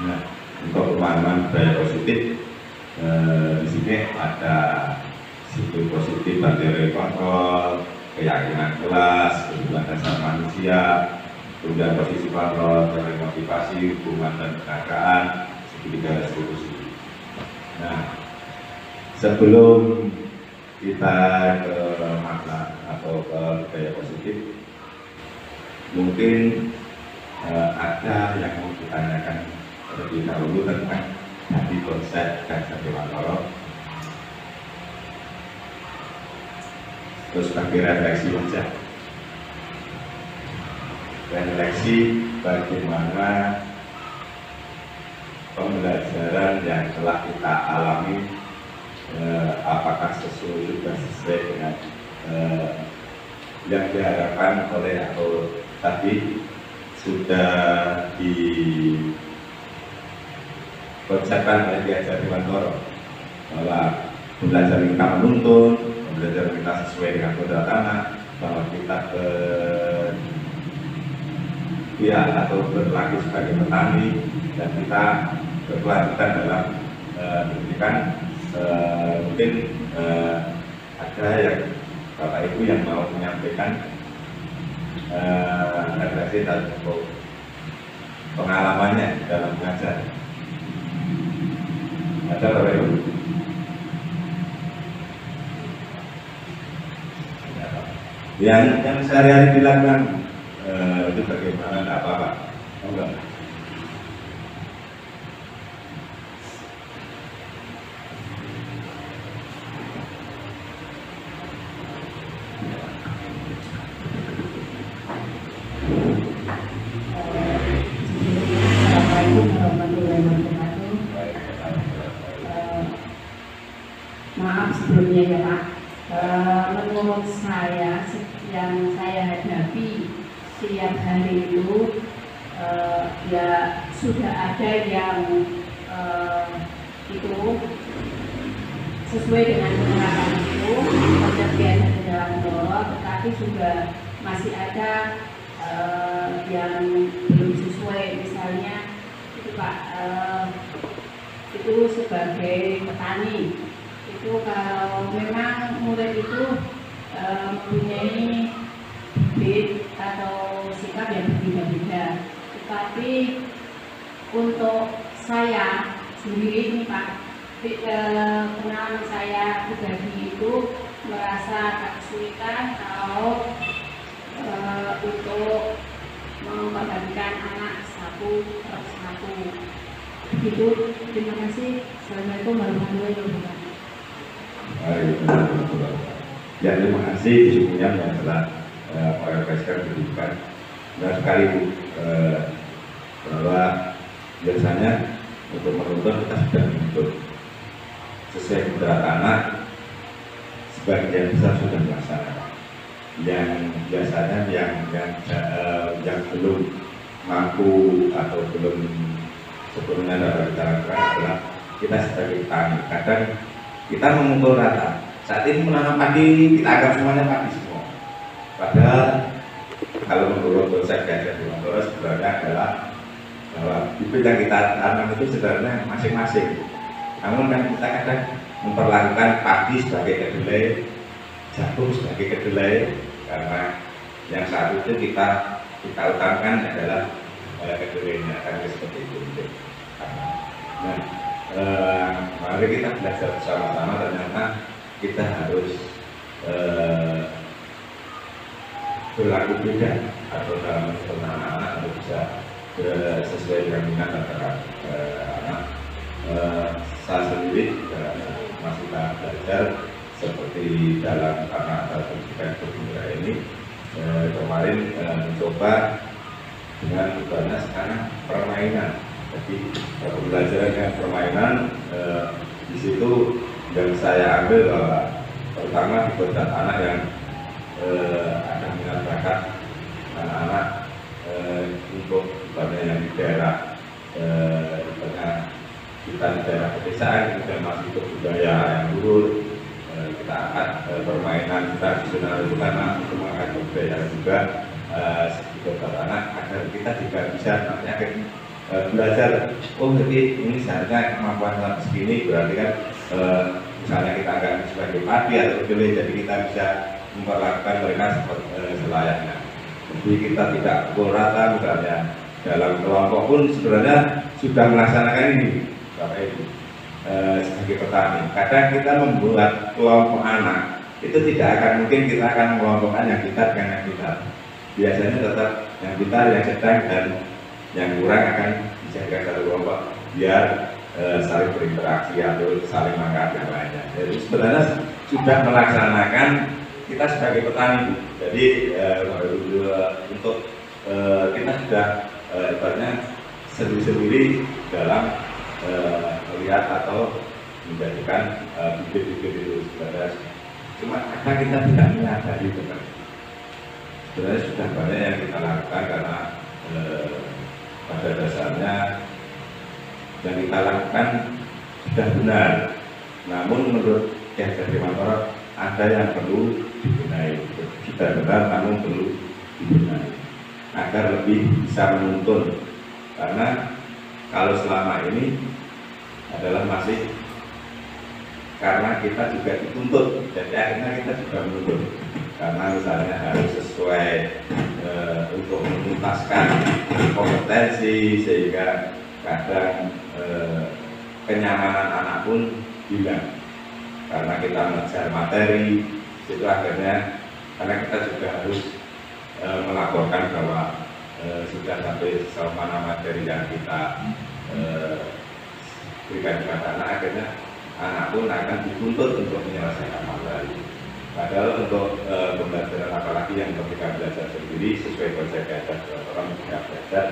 [SPEAKER 1] Nah, untuk pemahaman budaya positif, di sini ada siklus positif, materi kontrol, keyakinan kelas, kebutuhan dasar manusia, kemudian posisi kontrol, teori motivasi, hubungan dan keadaan, segitiga restitusi. Nah, sebelum kita ke makna atau ke budaya positif, mungkin ada yang mau ditanyakan terlebih dahulu tentang tadi konsep Ki Hajar Dewantara. Terus bagi refleksi saja. Refleksi bagaimana pembelajaran yang telah kita alami, apakah sudah sesuai dengan yang diharapkan oleh atau tadi sudah dikonsepkan oleh Ki Hajar Dewantara bahwa belajar kita menuntun, belajar kita sesuai dengan kodrat anak, bahwa kita atau berlaku sebagai petani, dan kita berkelanjutan dalam pendidikan. Mungkin ada yang Bapak Ibu yang mau menyampaikan refleksi dan pengalamannya dalam mengajar. Ada Bapak Ibu? Yang sehari-hari dilakukan itu bagaimana? Tidak apa-apa. Enggak.
[SPEAKER 5] Assalamualaikum warahmatullahi wabarakatuh. Maaf sebelumnya ya Pak. Menurut saya yang saya hadapi setiap hari itu ya sudah ada yang itu sesuai dengan penerapan itu kemudian ada dalam dorong, tetapi juga masih ada yang belum sesuai. Misalnya itu Pak, itu sebagai petani itu kalau memang murid itu mempunyai bibit atau sikap yang berbeda-beda, tetapi untuk saya sendiri ini Pak, pengalaman saya pribadi itu merasa agak kesulitan kalau untuk memperhatikan anak satu per satu. Begitu, terima kasih. Assalamualaikum warahmatullahi wabarakatuh.
[SPEAKER 1] Ya, terima kasih disebutnya yang telah merepresentasikan pendidikan. Benar sekali Bu, bahwa biasanya untuk menuntut kita sudah menuntut sesuai berat anak, sebagian besar sudah melaksanakan. Yang biasanya yang belum mampu atau belum sebelumnya dapat dilakukan adalah kita sebagai petani. Kadang kita memukul rata. Saat ini menanam padi kita anggap semuanya padi semua. Padahal kalau menurut konsep Gajah Dewanto sebenarnya adalah bahwa bibit yang kita tanam itu sebenarnya masing-masing. Namun kan kita kadang memperlakukan padi sebagai kedelai, jagung sebagai kedelai, karena yang satu itu kita utamakan adalah kedelainya, kan seperti itu. Nah, mari kita belajar bersama-sama. Ternyata kita harus berlaku beda atau dalam menentukan anak harus bisa sesuai dengan minat antara anak. Saya sendiri juga masih belajar seperti dalam anak pendidikan berbeda ini. Kemarin mencoba dengan banyak sekarang permainan. Jadi pembelajaran dengan permainan di situ yang saya ambil bahwa pertama dibuat anak yang ada minat bakat anak-anak untuk yang di daerah kita di daerah pedesaan kita masih ke budaya yang luhur, kita angkat permainan tradisional itu karena untuk mengangkat budaya juga buat anak agar kita juga bisa belajar. Oh jadi ini seharusnya kemampuan sampai segini, berarti kan misalnya kita agak sebagai padi atau kedelai, jadi kita bisa memperlakukan mereka seperti selayaknya. Jadi kita tidak pukul rata, misalnya dalam kelompok pun sebenarnya sudah melaksanakan ini Bapak Ibu sebagai petani. Kadang kita membuat kelompok anak itu tidak akan mungkin kita akan mengelompokkan yang pintar dengan yang pintar. Biasanya tetap yang pintar, yang sedang dan yang kurang akan dijadikan satu kelompok biar saling berinteraksi atau saling mengangkat yang lainnya. Jadi sebenarnya sudah melaksanakan kita sebagai petani Bu. Jadi untuk kita sudah ibaratnya sendiri-sendiri dalam melihat atau menjadikan bibit-bibit itu sebenarnya. Cuma kadang kita tidak menyadari benar. Sebenarnya sudah banyak yang kita lakukan karena pada dasarnya yang kita lakukan sudah benar. Namun menurut Gajah Dewanto ada yang perlu dibenahi. Sudah benar namun perlu dibenahi agar lebih bisa menuntun. Karena kalau selama ini adalah masih karena kita juga dituntut, jadi akhirnya kita juga menuntut. Karena misalnya harus sesuai untuk menuntaskan kompetensi, sehingga kadang kenyamanan anak pun hilang karena kita mengejar materi. Itu akhirnya karena kita juga harus melaporkan bahwa sudah sampai sejauh mana materi yang kita berikan kepada anak, akhirnya anak pun akan dituntut untuk menyelesaikan materi. Padahal untuk pembelajaran apalagi yang ketika belajar sendiri sesuai konsep belajar orang tidak belajar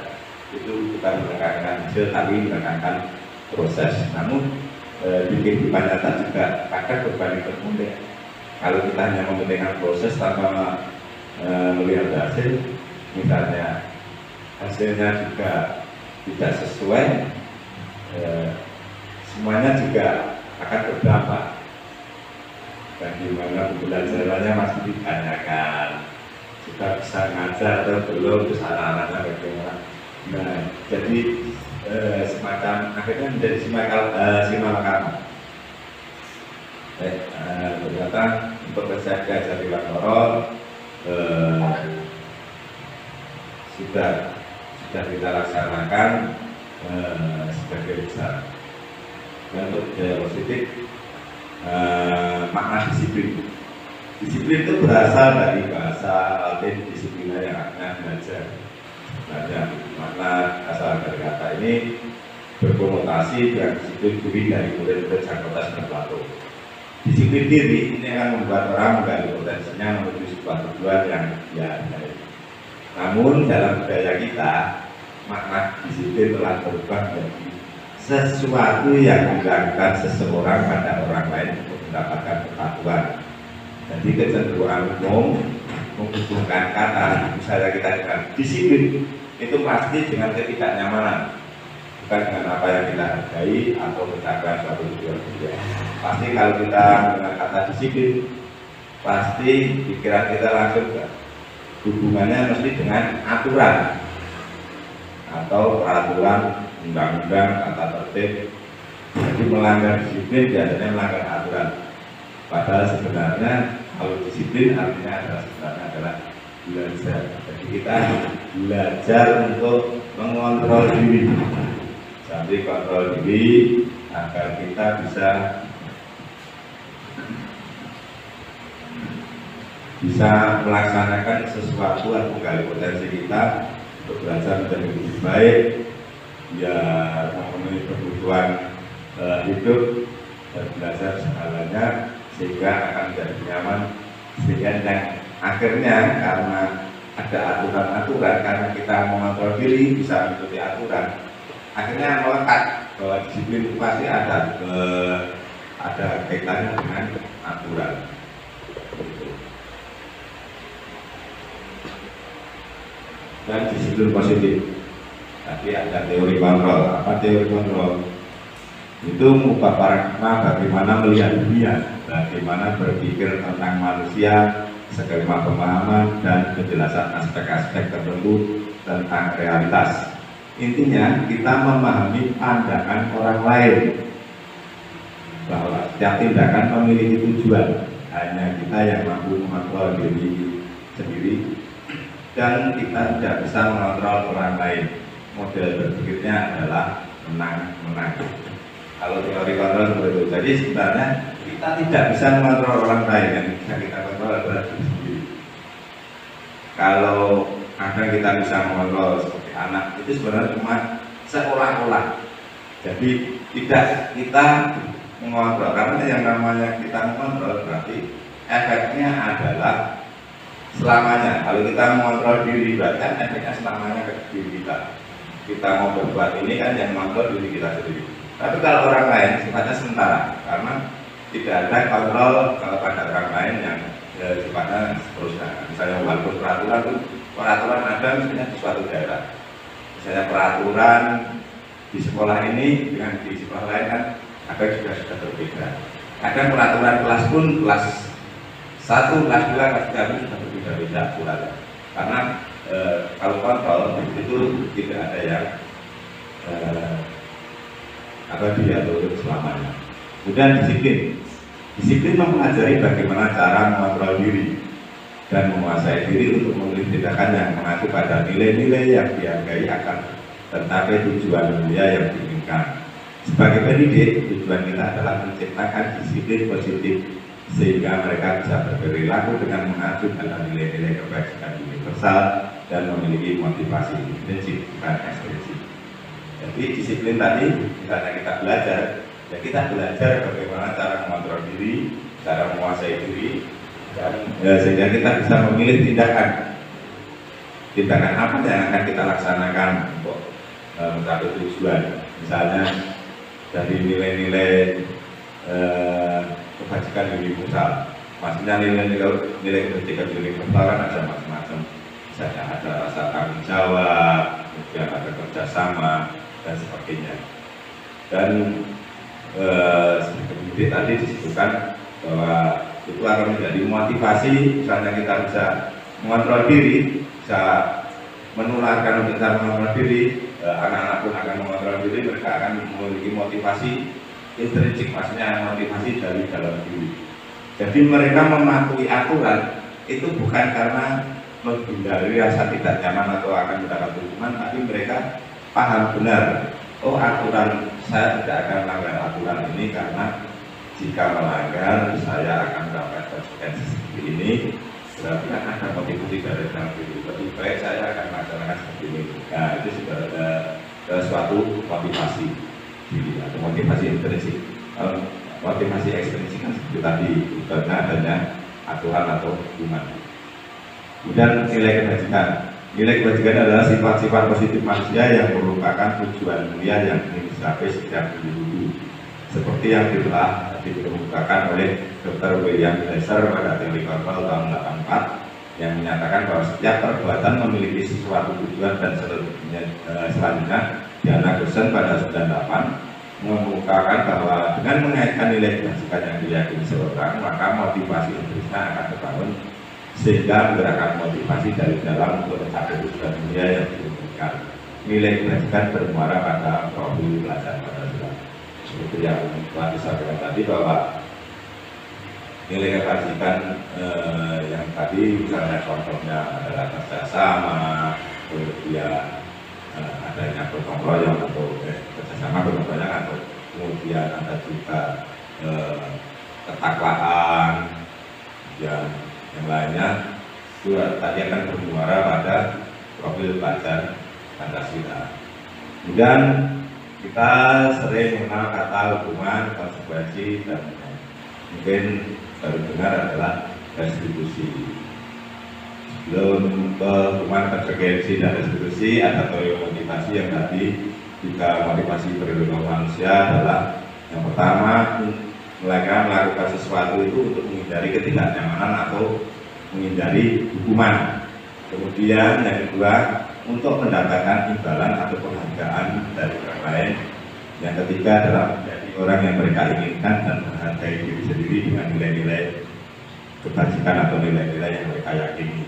[SPEAKER 1] itu bukan menekankan hasil tapi menekankan proses. Namun di kehidupan nyata juga kadang berbanding terbalik. Kalau kita hanya mementingkan proses tanpa melihat hasil, misalnya hasilnya juga tidak sesuai, semuanya juga akan berdampak. Bagaimana pembelajarannya masih ditanyakan, sudah bisa ngajar atau belum, terus anak-anaknya bagaimana. Nah, jadi semacam akhirnya menjadi simalakama. Ternyata untuk resep belajar di Latorol sudah kita laksanakan sebagai besar. Dan untuk biaya positif, makna disiplin. Disiplin itu berasal dari bahasa Latin disiplina yang artinya belajar. Sebenarnya makna asal dari kata ini berkonotasi dengan disiplin diri dari murid-murid Sang Kota Sembilan Plato. Disiplin diri ini akan membuat orang menggali potensinya menuju sebuah tujuan yang dihargai. Namun dalam budaya kita, makna disiplin telah berubah menjadi sesuatu yang dilakukan seseorang pada orang lain untuk mendapatkan kepatuhan. Jadi kecenderungan umum menghubungkan kata, misalnya kita dengan disiplin itu pasti dengan ketidaknyamanan, bukan dengan apa yang kita hargai atau mencapai suatu tujuan. Pasti kalau kita mengenal kata disiplin, pasti pikiran kita langsung hubungannya mesti dengan aturan atau peraturan, undang-undang, tata tertib. Jadi melanggar disiplin biasanya melanggar aturan. Padahal sebenarnya kalau disiplin artinya adalah belajar. Jadi kita belajar untuk mengontrol diri. Sampai kontrol diri agar kita bisa melaksanakan sesuatu yang menggali potensi kita untuk belajar menjadi lebih baik, biar memenuhi kebutuhan hidup dan belajar segalanya sehingga akan menjadi nyaman, sehingga yang akhirnya karena ada aturan-aturan, karena kita mengontrol diri bisa mengikuti aturan, akhirnya melekat bahwa disiplin itu pasti ada kaitannya dengan aturan. Dan disiplin positif. Tadi ada teori kontrol. Apa teori kontrol? Itu mengubah paradigma bagaimana melihat dunia, bagaimana berpikir tentang manusia, skema pemahaman dan penjelasan aspek-aspek tertentu tentang realitas. Intinya kita memahami pandangan orang lain bahwa setiap tindakan memiliki tujuan. Hanya kita yang mampu mengontrol diri sendiri dan kita tidak bisa mengontrol orang lain. Model berpikirnya adalah menang-menang. Kalau teori kontrol seperti itu. Jadi sebenarnya kita tidak bisa mengontrol orang lain, yang bisa kita kontrol adalah diri sendiri. Kalau kadang kita bisa mengontrol seperti anak, itu sebenarnya cuma seolah-olah. Jadi tidak kita mengontrol, karena yang namanya kita mengontrol berarti efeknya adalah selamanya. Kalau kita mengontrol diri berarti kan efeknya selamanya ke diri kita. Kita mau berbuat ini kan yang mengontrol diri kita sendiri. Tapi kalau orang lain sifatnya sementara, karena tidak ada kontrol pada orang lain yang sifatnya seterusnya. Misalnya walaupun peraturan ada misalnya di suatu daerah. Misalnya peraturan di sekolah ini dengan di sekolah lain kan ada juga sudah berbeda. Kadang peraturan kelas pun kelas 1, kelas 2, kelas 3 pun sudah berbeda-beda aturannya. Karena kalau kontrol itu tidak ada yang abadi atau selamanya. Kemudian disiplin mempelajari bagaimana cara mengontrol diri dan menguasai diri untuk memilih tindakan yang mengacu pada nilai-nilai yang dihargai akan tercapai tujuan mulia yang diinginkan. Sebagai pendidik, tujuan kita adalah menciptakan disiplin positif sehingga mereka bisa berperilaku dengan mengacu pada nilai-nilai kebajikan universal dan memiliki motivasi intrinsik bukan ekstrinsik. Jadi disiplin tadi, misalnya kita belajar, ya kita belajar bagaimana cara mengontrol diri, cara menguasai diri, dan sehingga kita bisa memilih tindakan apa yang akan kita laksanakan untuk mencapai tujuan. Misalnya dari nilai-nilai kebajikan diri misal, maksudnya nilai kebajikan diri kan ada macam-macam. Misalnya ada rasa tanggung jawab, kemudian ada kerjasama dan sebagainya. Dan seperti tadi disebutkan bahwa itu akan menjadi motivasi, misalnya kita bisa mengontrol diri, bisa menularkan untuk cara mengontrol diri, anak-anak pun akan mengontrol diri, mereka akan memiliki motivasi intrinsik, maksudnya motivasi dari dalam diri. Jadi mereka mematuhi aturan itu bukan karena menghindari rasa tidak nyaman atau akan mendapat hukuman, tapi mereka paham benar, oh aturan saya tidak akan melanggar aturan ini karena jika melanggar saya akan mendapat konsekuensi seperti ini. Berarti kan ada motivasi dari dalam diri, lebih baik saya akan melaksanakan seperti ini. Nah itu sudah ada suatu motivasi diri atau motivasi intrinsik. Motivasi ekstrinsik kan seperti tadi, karena adanya aturan atau hukuman. Kemudian nilai kebajikan. Nilai kebajikan adalah sifat-sifat positif manusia yang merupakan tujuan mulia yang ingin dicapai setiap individu. Seperti yang telah dikemukakan oleh Dr. William Glasser pada teori korpal tahun 84 yang menyatakan bahwa setiap perbuatan memiliki sesuatu tujuan dan selanjutnya Diana Gosen pada 98 mengemukakan bahwa dengan mengaitkan nilai kebajikan yang diyakini seseorang, maka motivasi intrinsiknya akan terbangun sehingga menggerakkan motivasi dari dalam untuk mencapai tujuan mulia yang diinginkan. Nilai kebajikan bermuara pada profil pelajar Pancasila. Seperti yang telah disampaikan tadi bahwa nilai kebajikan yang tadi misalnya contohnya adalah kerjasama, kemudian adanya gotong royong atau kerjasama gotong royong atau kemudian ada juga ketakwaan, yang lainnya itu tadi akan bermuara pada profil pelajar Pancasila. Kemudian kita sering mengenal kata hukuman, konsekuensi, dan mungkin baru dengar adalah restitusi. Sebelum ke hukuman, konsekuensi, dan restitusi ada teori motivasi yang tadi juga motivasi perilaku manusia adalah yang pertama mereka melakukan sesuatu itu untuk menghindari ketidaknyamanan atau menghindari hukuman. Kemudian yang kedua untuk mendapatkan imbalan atau penghargaan dari orang lain. Yang ketiga adalah menjadi orang yang mereka inginkan dan menghargai diri sendiri dengan nilai-nilai kebajikan atau nilai-nilai yang mereka yakini.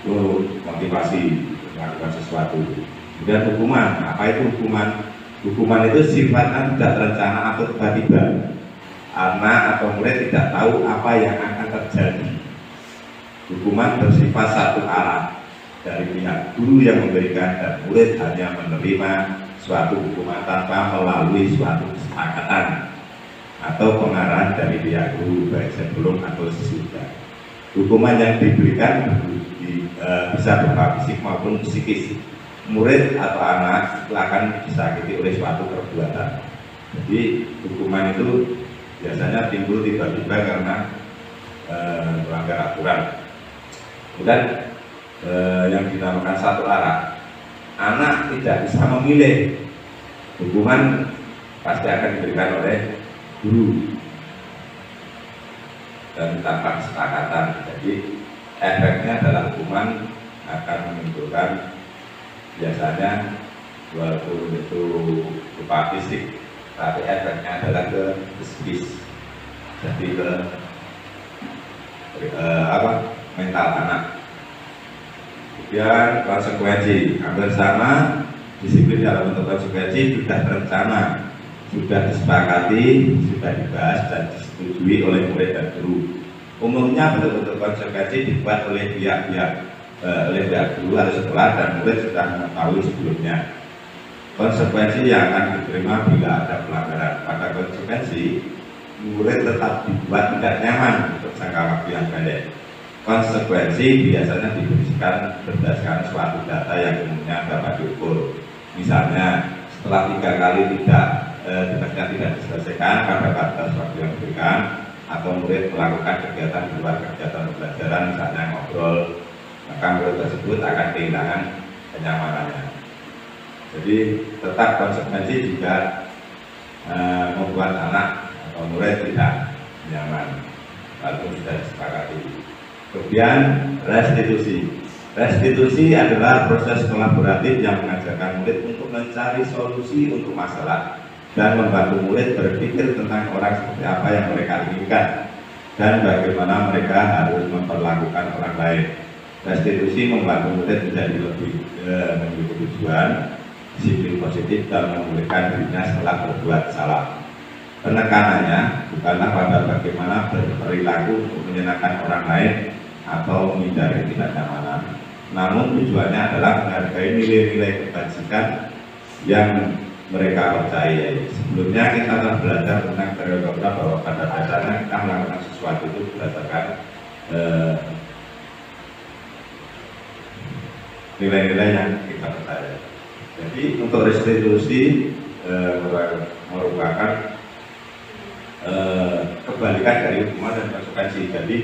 [SPEAKER 1] Itu motivasi melakukan sesuatu. Kemudian hukuman, apa itu hukuman? Hukuman itu sifatnya tidak terencana atau tiba-tiba. Anak atau murid tidak tahu apa yang akan terjadi. Hukuman bersifat satu arah dari pihak guru yang memberikan dan murid hanya menerima suatu hukuman tanpa melalui suatu kesepakatan atau pengarahan dari pihak guru baik sebelum atau sesudah. Hukuman yang diberikan bisa berupa fisik maupun psikis. Murid atau anak itu akan disakiti oleh suatu perbuatan. Jadi hukuman itu biasanya timbul tiba-tiba karena melanggar aturan. Kemudian yang dinamakan satu arah, anak tidak bisa memilih, hukuman pasti akan diberikan oleh guru dan tanpa kesepakatan. Jadi efeknya adalah hukuman akan menimbulkan biasanya walaupun itu berupa fisik, tapi efeknya adalah ke psikis, jadi ke mental anak. Kemudian konsekuensi, hampir sama, disiplin dalam bentuk konsekuensi sudah terencana, sudah disepakati, sudah dibahas dan disetujui oleh murid dan guru. Umumnya bentuk-bentuk konsekuensi dibuat oleh pihak-pihak guru atau sekolah dan murid sudah mengetahui sebelumnya. Konsekuensi yang akan diterima bila ada pelanggaran. Pada konsekuensi, murid tetap dibuat tidak nyaman untuk jangka waktu yang pendek. Konsekuensi biasanya diberi diinstruksikan berdasarkan suatu data yang kemudian dapat diukur. Misalnya setelah 3 kali tugasnya tidak diselesaikan pada batas waktu yang diberikan, atau murid melakukan kegiatan di luar kegiatan pembelajaran, misalnya ngobrol, maka murid tersebut akan kehilangan kenyamanannya. Jadi tetap konsekuensi juga membuat anak atau murid tidak nyaman, walaupun sudah disepakati. Kemudian restitusi adalah proses kolaboratif yang mengajarkan murid untuk mencari solusi untuk masalah dan membantu murid berpikir tentang orang seperti apa yang mereka inginkan dan bagaimana mereka harus memperlakukan orang lain. Restitusi membantu murid menjadi lebih memiliki tujuan, disiplin positif, dan memulihkan dirinya setelah berbuat salah. Penekanannya bukanlah pada bagaimana berperilaku untuk menyenangkan orang lain atau menghindari ketidaknyamanan, namun tujuannya adalah menghargai nilai-nilai kebajikan yang mereka percayai. Sebelumnya kita telah belajar tentang teori bahwa pada dasarnya kita melakukan sesuatu itu berdasarkan nilai-nilai yang kita percaya. Jadi untuk restitusi merupakan kebalikan dari hukuman dan konsekuensi. Jadi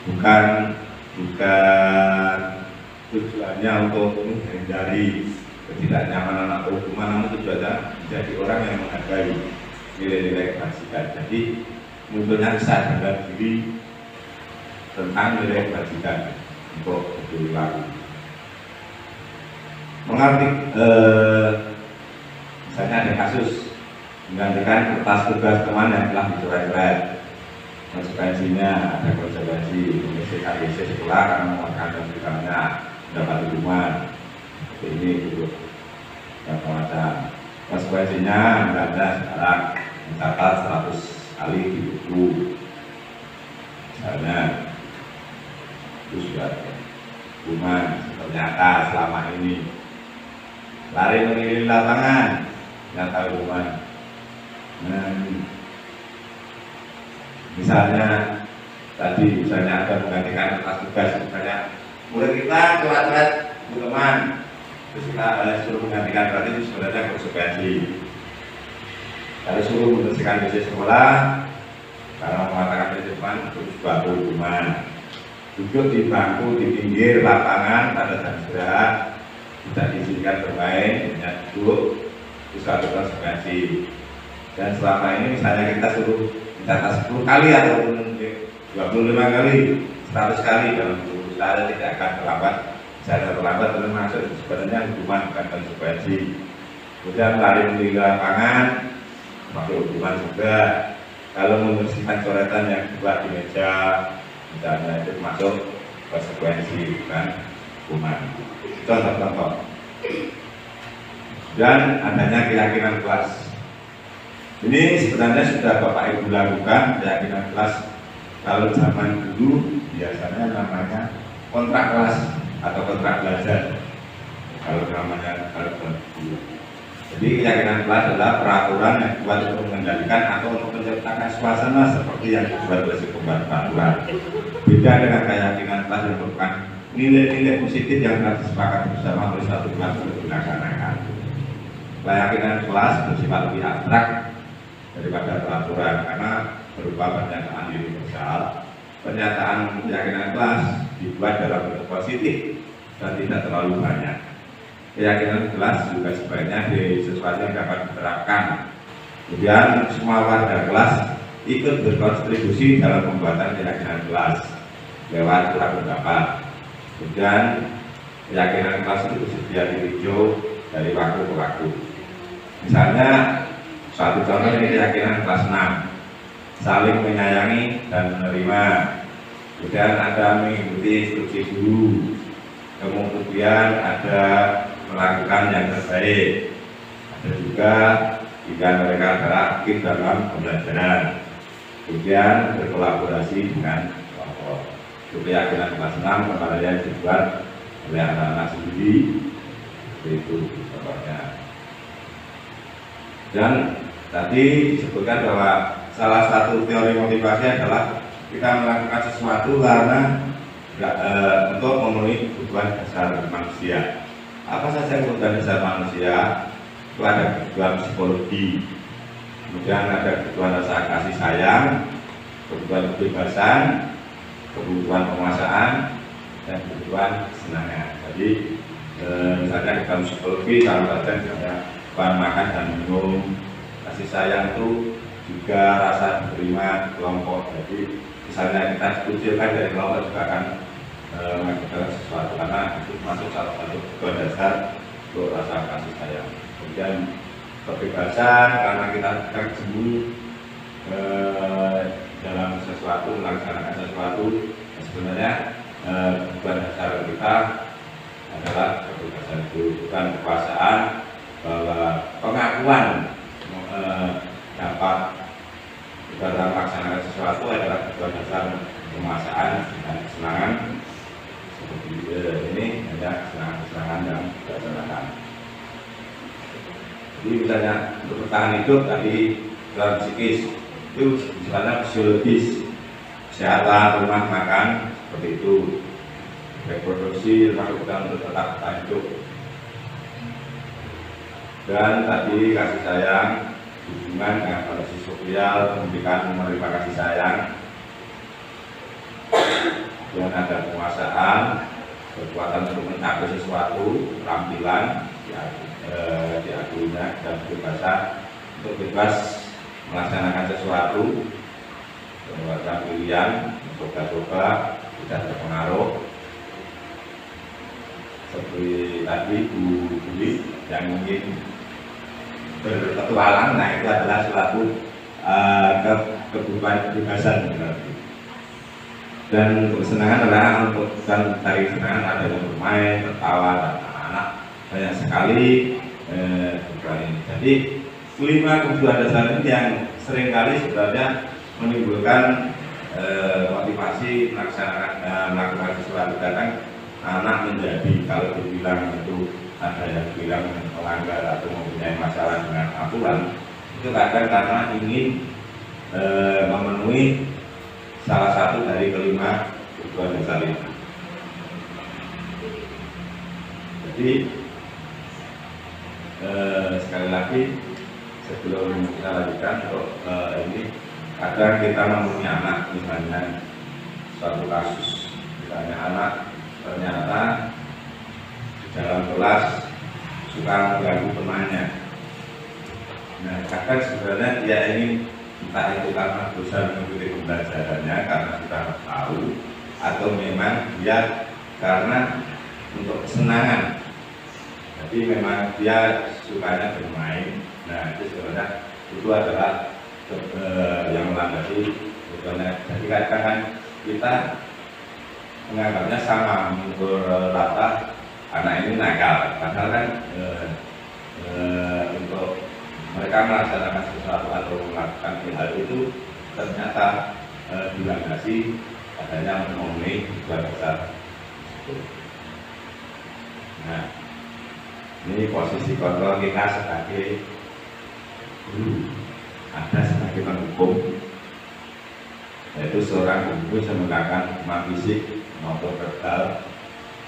[SPEAKER 1] bukan tujuannya untuk menghindari ketidaknyamanan atau hukuman, namun tujuannya menjadi orang yang menghargai nilai-nilai kebajikan. Jadi munculnya kesadaran diri tentang nilai kebajikan untuk berlaku. Mengerti misalnya ada kasus menggantikan kertas tugas teman yang telah dicoret-coret, konsekuensinya ada konsekuensi mengisi KBC sekolah karena mengeluarkan tugasnya mendapat hukuman seperti ini gitu. Dan macam konsekuensinya Anda sekarang mencatat 100 kali di buku misalnya, itu sudah hukuman. Ternyata selama ini lari mengelilingi lapangan, ternyata hukuman. Misalnya tadi ada menggantikan kertas tugas, misalnya murid kita coret-coret teman, terus kita suruh menggantikan, berarti itu sebenarnya konsekuensi. Kalau suruh membersihkan WC sekolah karena mengatakan WC teman, itu suatu hukuman. Duduk di bangku di pinggir lapangan pada jam istirahat tidak diizinkan bermain, hanya duduk, itu suatu konsekuensi. Dan selama ini misalnya kita suruh mencatat 10 kali ataupun 25 kali, 100 kali dalam buku, kita tidak akan terlambat. Saya terlambat termasuk sebenarnya hukuman, bukan konsekuensi. Kemudian lari menuju lapangan, masuk hukuman juga. Kalau membersihkan coretan yang dibuat di meja, misalnya itu masuk konsekuensi, bukan hukuman. Contoh-contoh. Dan adanya keyakinan kelas. Ini sebenarnya sudah Bapak Ibu lakukan keyakinan kelas. Kalau zaman dulu biasanya namanya kontrak kelas atau kontrak belajar. Kalau namanya dulu. Jadi keyakinan kelas adalah peraturan yang dibuat untuk mengendalikan atau untuk menciptakan suasana seperti yang dibuat oleh si pembuat peraturan. Beda dengan keyakinan kelas yang merupakan nilai-nilai positif yang telah disepakati bersama oleh satu kelas untuk dilaksanakan. Keyakinan kelas bersifat lebih abstrak daripada peraturan karena berupa pernyataan universal. Pernyataan keyakinan kelas dibuat dalam bentuk positif dan tidak terlalu banyak. Keyakinan kelas juga sebaiknya di sesuatu yang dapat diterapkan. Kemudian semua warga kelas ikut berkontribusi dalam pembuatan keyakinan kelas lewat surat pendapat. Kemudian keyakinan kelas itu bersedia ditinjau dari waktu ke waktu. Misalnya suatu contoh ini keyakinan kelas 6, saling menyayangi dan menerima. Kemudian ada mengikuti instruksi guru. Kemudian ada melakukan yang terbaik. Ada juga jika mereka aktif dalam pembelajaran. Kemudian berkolaborasi dengan kelompok. Itu keyakinan kelas 6 kemarin yang dibuat oleh anak-anak sendiri. Itu contohnya. Dan tadi disebutkan bahwa salah satu teori motivasi adalah kita melakukan sesuatu karena untuk memenuhi kebutuhan dasar manusia. Apa saja kebutuhan dasar manusia? Itu ada kebutuhan psikologi, kemudian ada kebutuhan rasa kasih sayang, kebutuhan kebebasan, kebutuhan penguasaan, dan kebutuhan kesenangan. Jadi misalnya dalam psikologi, salah satu misalnya bahan makan dan minum. Kasih sayang itu juga rasa menerima kelompok. Jadi misalnya kita dikucilkan dari kelompok juga akan melakukan sesuatu, karena itu masuk salah satu kebutuhan dasar untuk rasa kasih sayang. Kemudian kebebasan, karena kita tersembunyi dalam sesuatu, melaksanakan sesuatu. Sebenarnya kebutuhan dasar kita adalah kebebasan itu, bukan kekuasaan, bahwa pengakuan dapat dalam melaksanakan sesuatu adalah kebutuhan dasar penguasaan dan kesenangan. Seperti ini ada kesenangan-kesenangan yang dilaksanakan. Jadi misalnya untuk bertahan hidup tadi dalam psikis itu misalnya fisiologis, kesehatan, rumah makan, seperti itu. Reproduksi melakukan untuk tetap bertahan hidup. Dan tadi kasih sayang, hubungan dengan kondisi sosial, pendidikan menerima kasih sayang. Dan ada penguasaan, kekuatan untuk mencapai sesuatu, keterampilan, diakuinya, dan kebebasan untuk bebas melaksanakan sesuatu, membuat pilihan, mencoba-coba, tidak terpengaruh. Seperti tadi Bu Budi yang ingin berpetualang, nah itu adalah suatu kebutuhan kebebasan berarti. Dan untuk kesenangan adalah untuk cari kesenangan ada yang bermain, tertawa, dan anak-anak banyak sekali kebutuhan ini. Jadi 5 kebutuhan dasar ini yang seringkali sebenarnya menimbulkan motivasi melakukan sesuatu. Kadang anak menjadi, kalau dibilang itu ada yang bilang melanggar atau mempunyai masalah dengan aturan, itu kadang karena ingin memenuhi salah satu dari kelima kebutuhan dasar ini. Jadi sekali lagi sebelum kita lanjutkan untuk ini, kadang kita mempunyai anak, misalnya suatu kasus, misalnya anak ternyata di dalam kelas suka mengganggu temannya. Nah, kadang sebenarnya dia ingin, entah itu karena bosan mengikuti pembelajarannya karena sudah tahu, atau memang dia karena untuk kesenangan. Jadi memang dia sukanya bermain. Nah, itu sebenarnya itu adalah yang melandasi kebutuhannya. Jadi kadang kita menganggapnya sama, mengukur rata anak ini nakal, padahal kan untuk mereka melaksanakan sesuatu atau melakukan hal itu ternyata dilandasi adanya memenuhi kebutuhan dasar. Nah, ini posisi kontrol kita sebagai guru, ada sebagai penghukum, yaitu seorang guru bisa menggunakan kemampuan fisik maupun verbal.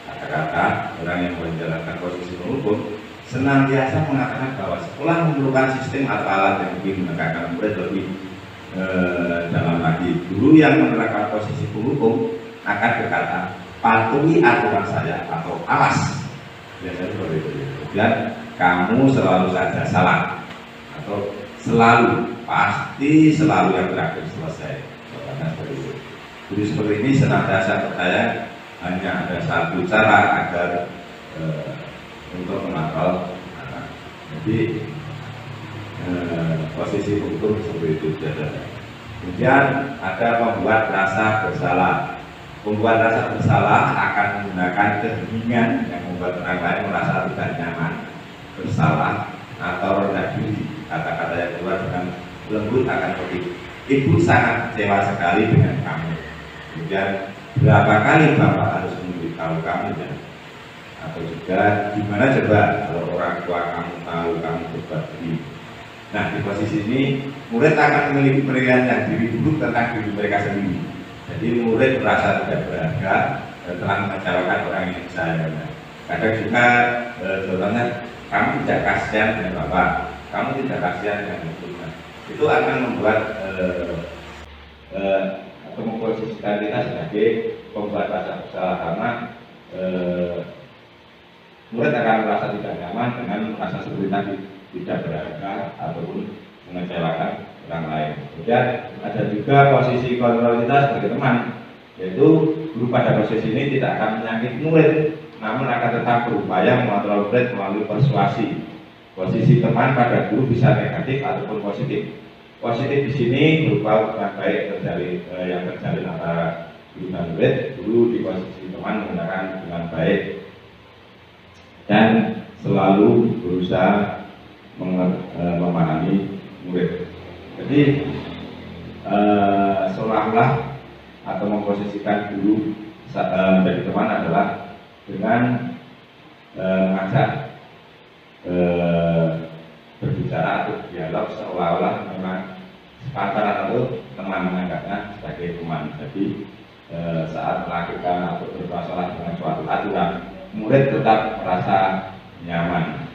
[SPEAKER 1] Kata-kata orang yang menjalankan posisi penghukum senantiasa mengatakan bahwa sekolah memerlukan sistem atau alat yang lebih menegakkan murid lebih dalam lagi. Guru yang menerapkan posisi penghukum akan berkata, patuhi aturan saya atau awas. Biasanya seperti itu. Kemudian kamu selalu saja salah, atau selalu, pasti selalu yang terakhir selesai. Jadi seperti ini senantiasa percaya hanya ada satu cara agar untuk mengontrol anak. Jadi posisi hukum seperti itu saja. Kemudian ada membuat rasa bersalah. Membuat rasa bersalah akan menggunakan keheningan yang membuat orang lain merasa tidak nyaman, bersalah, atau rendah diri. Kata-kata yang keluar dengan lembut akan seperti, ibu sangat kecewa sekali dengan kamu. Kemudian berapa kali bapak harus memberitahu kamu ya? Atau juga gimana coba kalau orang tua kamu tahu kamu berbuat begini. Nah, di posisi ini murid akan memiliki penilaian yang diri buruk tentang diri mereka sendiri. Jadi murid merasa tidak berharga, telah mengecewakan orang yang saya. Kadang juga contohnya kamu tidak kasihan dengan bapak, kamu tidak kasihan dengan ibunya, itu akan membuat atau memposisikan kita sebagai pembuat rasa bersalah, karena murid akan merasa tidak nyaman dengan merasa seperti tadi, tidak berharga ataupun mengecewakan orang lain. Kemudian ada juga posisi kontrol kita sebagai teman, yaitu guru pada posisi ini tidak akan menyakiti murid, namun akan tetap berupaya mengontrol murid melalui persuasi. Posisi teman pada guru bisa negatif ataupun positif. Positif di sini berupa hubungan baik yang terjalin antara guru dan murid. Guru di posisi teman menggunakan hubungan baik dan selalu berusaha memahami murid. Jadi seolah-olah atau memposisikan guru menjadi teman adalah dengan mengajak berbicara atau dialog seolah-olah memang sepantaran atau teman, menganggapnya sebagai teman. Jadi saat melakukan atau bermasalah dengan suatu aturan, murid tetap merasa nyaman.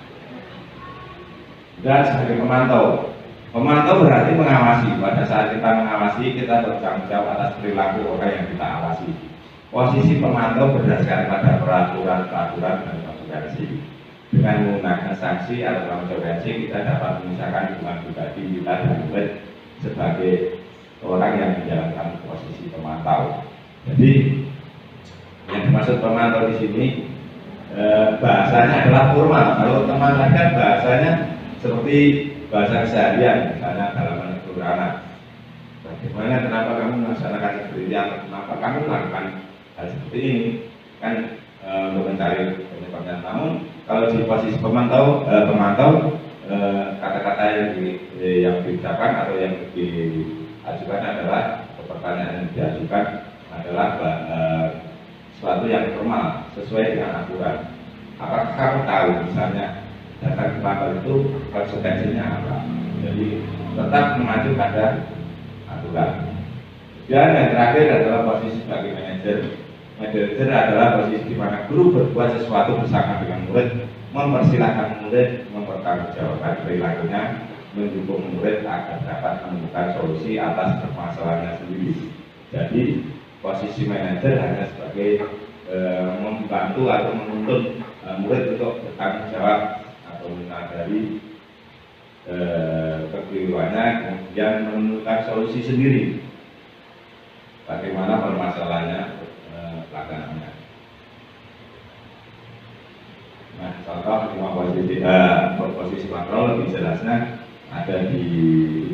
[SPEAKER 1] Dan sebagai pemantau, pemantau berarti mengawasi. Pada saat kita mengawasi, kita bertanggung jawab atas perilaku orang yang kita awasi. Posisi pemantau berdasarkan pada peraturan dan konsekuensi. Dengan menggunakan sanksi atau konsekuensi, kita dapat memisahkan hubungan pribadi kita dan murid sebagai orang yang menjalankan posisi pemantau. Jadi yang dimaksud pemantau di sini bahasanya adalah formal. Kalau teman kan bahasanya seperti bahasa keseharian, misalnya dalam menegur anak. Bagaimana, kenapa kamu melaksanakan seperti ini, atau kenapa kamu melakukan hal seperti ini, kan untuk mencari penyebabnya. Namun kalau di posisi pemantau, kata-kata yang diucapkan atau yang diajukan adalah, atau pertanyaan yang diajukan adalah sesuatu yang formal sesuai dengan aturan. Apakah kamu tahu misalnya data pemantau itu konsekuensinya apa? Jadi tetap mengacu pada aturan. Dan yang terakhir adalah posisi sebagai manajer. Manajer adalah posisi di mana guru berbuat sesuatu bersama dengan murid, mempersilahkan murid mempertanggungjawabkan perilakunya, mendukung murid agar dapat menemukan solusi atas permasalahannya sendiri. Jadi posisi manajer hanya sebagai membantu atau menuntut murid untuk bertanggung jawab atau menyadari kekeliruannya, kemudian menemukan solusi sendiri bagaimana permasalahannya pelaksananya. Nah, contoh lima posisi kontrol lebih jelasnya ada di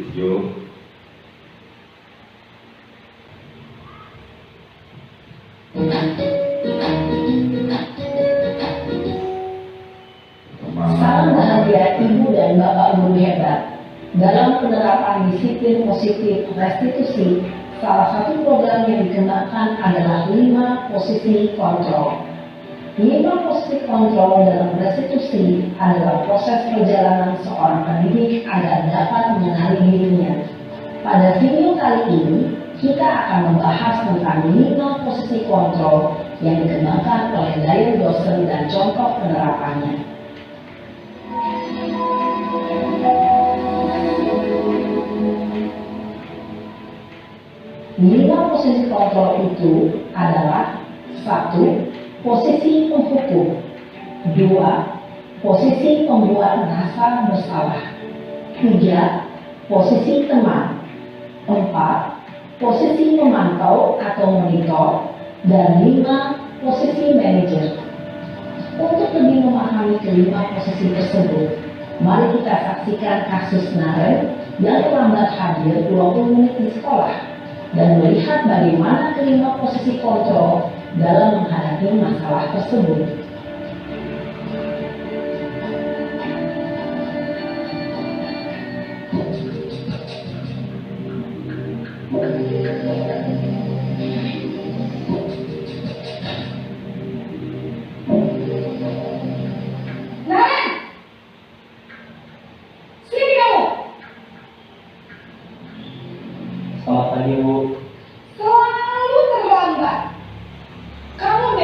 [SPEAKER 1] video.
[SPEAKER 8] Salam bahagia Ibu dan Bapak Guru hebat. Dalam penerapan disiplin positif restitusi, salah satu program yang dikenakan adalah 5 posisi kontrol. 5 posisi kontrol dalam restitusi adalah proses perjalanan seorang pendidik agar dapat mengenali dirinya. Pada video kali ini, kita akan membahas tentang 5 posisi kontrol yang dikembangkan oleh gaya dosen dan contoh penerapannya. 5 posisi kontrol itu adalah 1. Posisi penghukum, 2. Posisi pembuat rasa bersalah, 3. Posisi teman, 4. Posisi pemantau atau monitor, dan 5. Posisi manajer. Untuk lebih memahami kelima posisi tersebut, mari kita saksikan kasus Naren yang terlambat hadir 20 menit di sekolah dan melihat bagaimana kelima posisi kontrol dalam menghadapi masalah tersebut.
[SPEAKER 9] Naren! Sini kamu!
[SPEAKER 10] Selamat pagi, Bu.
[SPEAKER 9] Selalu terlambat. Kamu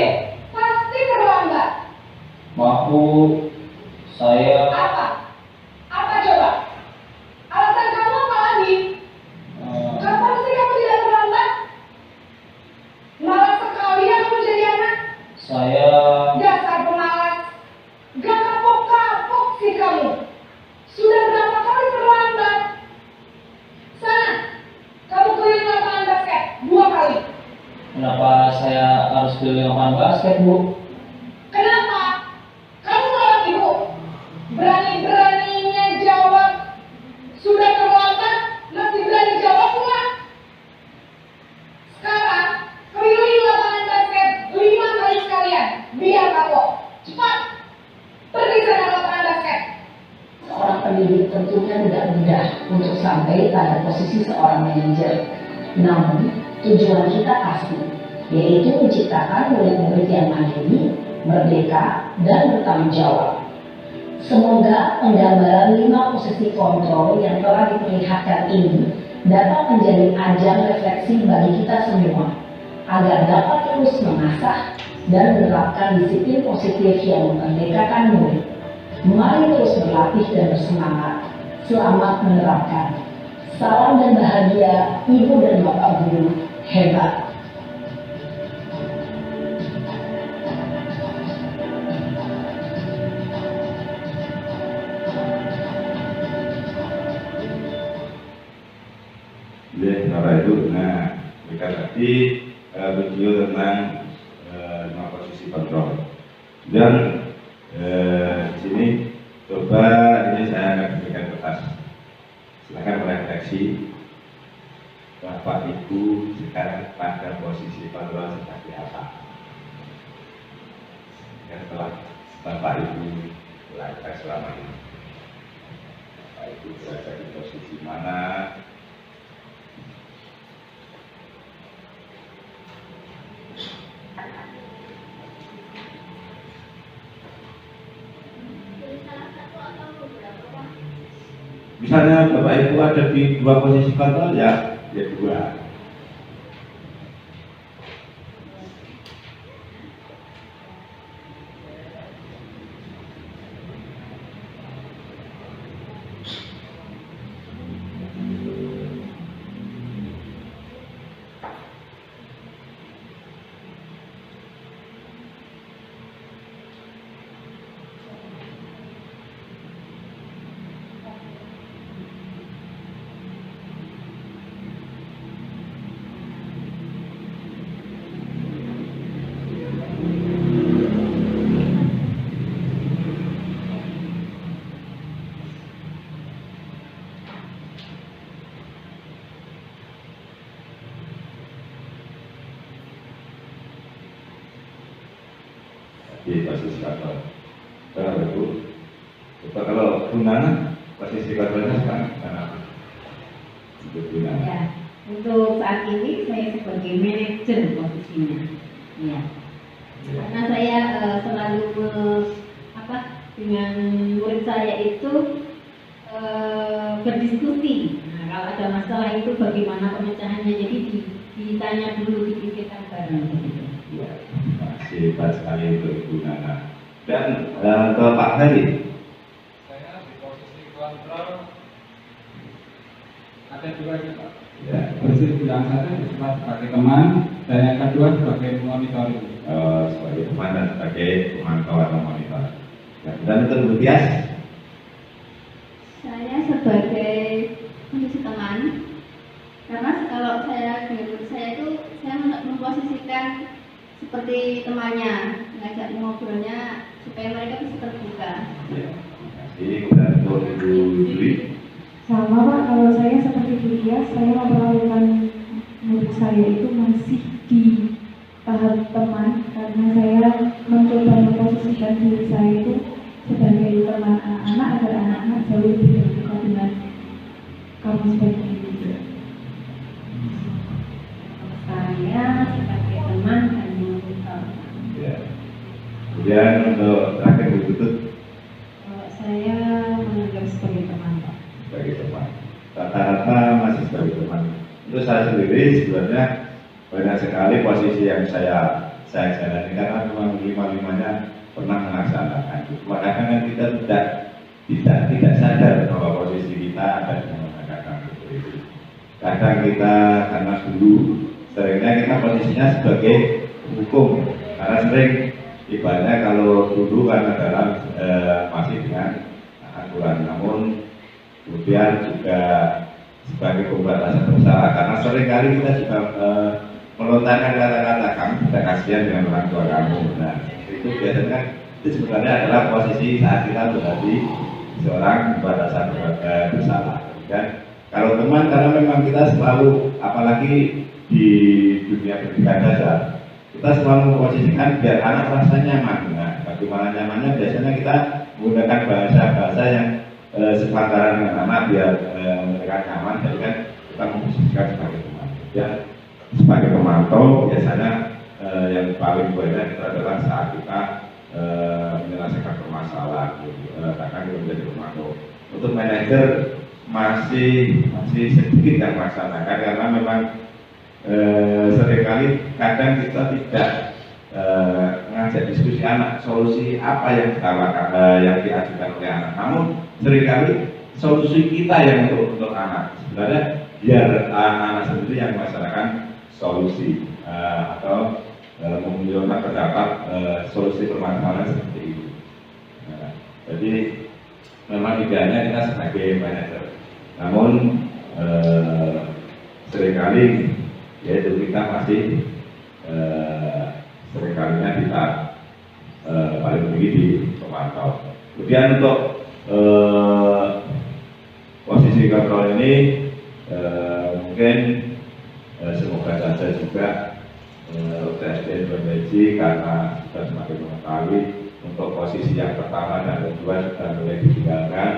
[SPEAKER 4] harus pilih lapangan basket, Bu?
[SPEAKER 9] Kenapa? Kamu malah ibu berani-beraninya jawab. Sudah terlambat, masih berani jawab pula. Sekarang, keliling lapangan basket 5 kali sekalian. Biar kapok. Cepat, pergi ke lapangan basket.
[SPEAKER 8] Seorang pendidik tentunya tidak mudah untuk sampai pada posisi seorang manajer. Namun, tujuan kita pasti, yaitu menciptakan murid-murid yang mandiri, merdeka, dan bertanggung jawab. Semoga penggambaran 5 posisi kontrol yang telah diperlihatkan ini dapat menjadi ajang refleksi bagi kita semua, agar dapat terus mengasah dan menerapkan disiplin positif yang memerdekakan murid. Mari terus berlatih dan bersemangat. Selamat menerapkan. Salam dan bahagia, Ibu dan Bapak Guru hebat.
[SPEAKER 7] Nah, kita tadi video tentang 5 posisi kontrol. Dan di sini coba ini saya akan berikan kertas. Silakan merefleksi Bapak Ibu sekarang pada posisi kontrol seperti apa. Dan setelah Bapak Ibu belajar selama ini, Bapak Ibu berada di posisi mana? Misalnya Bapak Ibu ada di 2 posisi kontrol, ya 2. Di posisi kontrol. Benar Ibu. Coba kalau undangan posisi kontrolnya sekarang apa? Untuk undangan.
[SPEAKER 2] Ya, untuk saat ini saya sebagai manajer posisinya. Ya. Karena saya selalu dengan murid saya itu berdiskusi. Nah, kalau ada masalah itu bagaimana pemecahannya, jadi ditanya dulu, dipikirkan bareng.
[SPEAKER 7] Ya, masih hebat sekali untuk Ibu Nana. Dan ke Pak Heri.
[SPEAKER 6] Saya di posisi kontrol ada 2 nih Pak.
[SPEAKER 7] Ya.
[SPEAKER 6] Posisi yang satu sebagai teman dan yang kedua sebagai monitoring.
[SPEAKER 7] Sebagai teman dan sebagai pemantau atau monitor. Ya, dan untuk Bu Tias.
[SPEAKER 3] Saya sebagai posisi teman, karena kalau saya dengan saya itu saya memposisikan seperti temannya, ngajak ngobrolnya supaya mereka bisa terbuka.
[SPEAKER 7] Ya, terima kasih. Dan untuk Ibu Dwi.
[SPEAKER 3] Sama Pak, kalau saya seperti dia, saya memperlakukan murid saya itu masih di tahap teman, karena saya mencoba memposisikan diri saya itu sebagai teman anak-anak agar anak-anak jauh lebih terbuka dengan kamu sebagai ibu.
[SPEAKER 2] Saya sebagai teman dan monitor.
[SPEAKER 7] Ya. Kemudian untuk terakhir Bu Tutut.
[SPEAKER 2] Saya menganggap sebagai teman Pak.
[SPEAKER 7] Sebagai teman. Rata-rata masih sebagai teman. Untuk saya sendiri sebenarnya banyak sekali posisi yang saya jalani karena memang 5-5-nya pernah melaksanakan. Makanya kan kita tidak sadar bahwa posisi kita ada di menggunakan itu. Kadang kita karena dulu seringnya kita posisinya sebagai hukum, karena sering ibaratnya kalau dulu kan adalah masih dengan aturan, namun kemudian juga sebagai pembatasan usaha, karena sering kali kita juga
[SPEAKER 1] melontarkan kata-kata kamu tidak kasihan dengan orang tua kamu. Nah, itu biasanya itu sebenarnya adalah posisi saat kita menjadi seorang merasa bersalah. Dan kalau teman, karena memang kita selalu, apalagi di dunia pendidikan dasar, kita selalu memposisikan biar anak rasa nyaman. Nah, bagaimana nyamannya? Biasanya kita menggunakan bahasa-bahasa yang sepantaran dengan anak biar mereka nyaman. Jadi kan kita memposisikan sebagai teman. Ya, sebagai pemantau biasanya yang paling banyak itu adalah saat kita menyelesaikan permasalahan, bahkan menjadi pemantau. Untuk manajer masih sedikit yang melaksanakan karena memang seringkali kadang kita tidak ngajak diskusi anak solusi apa yang yang diajukan oleh anak. Namun seringkali solusi kita yang untuk anak sebenarnya biar anak sendiri yang melaksanakan solusi atau memunculkan pendapat solusi permasalahan seperti itu. Nah, jadi memang idealnya kita sebagai manajer, namun seringkali yaitu kita masih seringkalinya kita paling tinggi di pemantau. Kemudian untuk posisi kontrol ini mungkin semoga saja juga UTSD bermeji karena sudah semakin mengetahui untuk posisi yang pertama dan kedua sudah mulai ditinggalkan.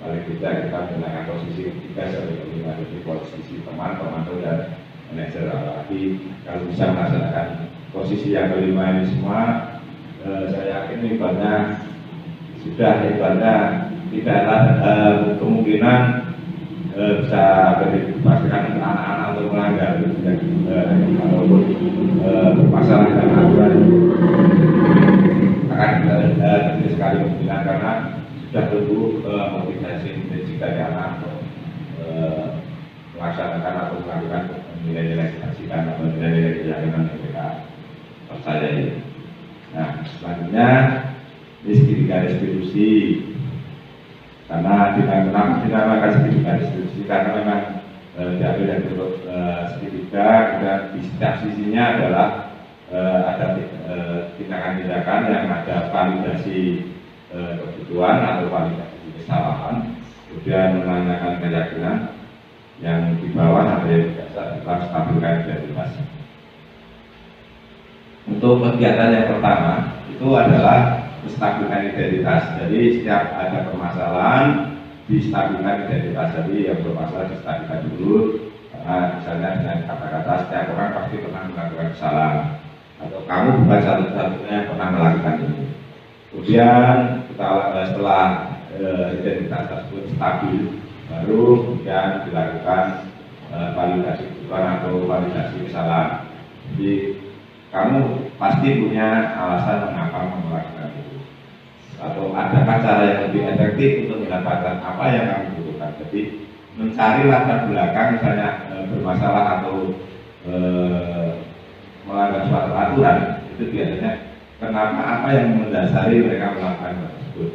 [SPEAKER 1] Paling tidak kita menggunakan posisi ketiga sampai kelima, jadi posisi teman, pemantau dan manajer. Apalagi kalau bisa melaksanakan posisi yang kelima ini semua, saya yakin ibaratnya sudah tidaklah kemungkinan bisa dipastikan anak-anak untuk melanggar walaupun bermasalah dengan aturan akan terjadi sekali kemungkinan karena sudah tumbuh motivasi dari anak untuk melaksanakan atau melakukan nilai-nilai kesaksian atau nilai-nilai keyakinan yang mereka percayai. Nah, selanjutnya segitiga restitusi. Karena dinamakan segitiga restitusi karena memang diambil dari bentuk segitiga dan di setiap sisinya adalah ada tindakan-tindakan yang ada validasi kebutuhan atau validasi kesalahan, kemudian menanyakan keyakinan, yang di bawah ada yang biasa kita stabilkan identitas. Untuk kegiatan yang pertama itu adalah menstabilkan identitas. Jadi setiap ada permasalahan distabilkan identitas. Jadi yang bermasalah distabilkan dulu. Karena misalnya dengan kata-kata setiap orang pasti pernah melakukan kesalahan atau kamu bukan satu-satunya yang pernah melakukan ini. Kemudian setelah identitas tersebut stabil, baru kemudian dilakukan validasi kebutuhan atau validasi kesalahan. Jadi kamu pasti punya alasan mengapa melakukan itu, atau adakah cara yang lebih efektif untuk mendapatkan apa yang kamu butuhkan. Jadi mencari latar belakang misalnya bermasalah atau melanggar suatu aturan itu biasanya kenapa, apa yang mendasari mereka melakukan tersebut.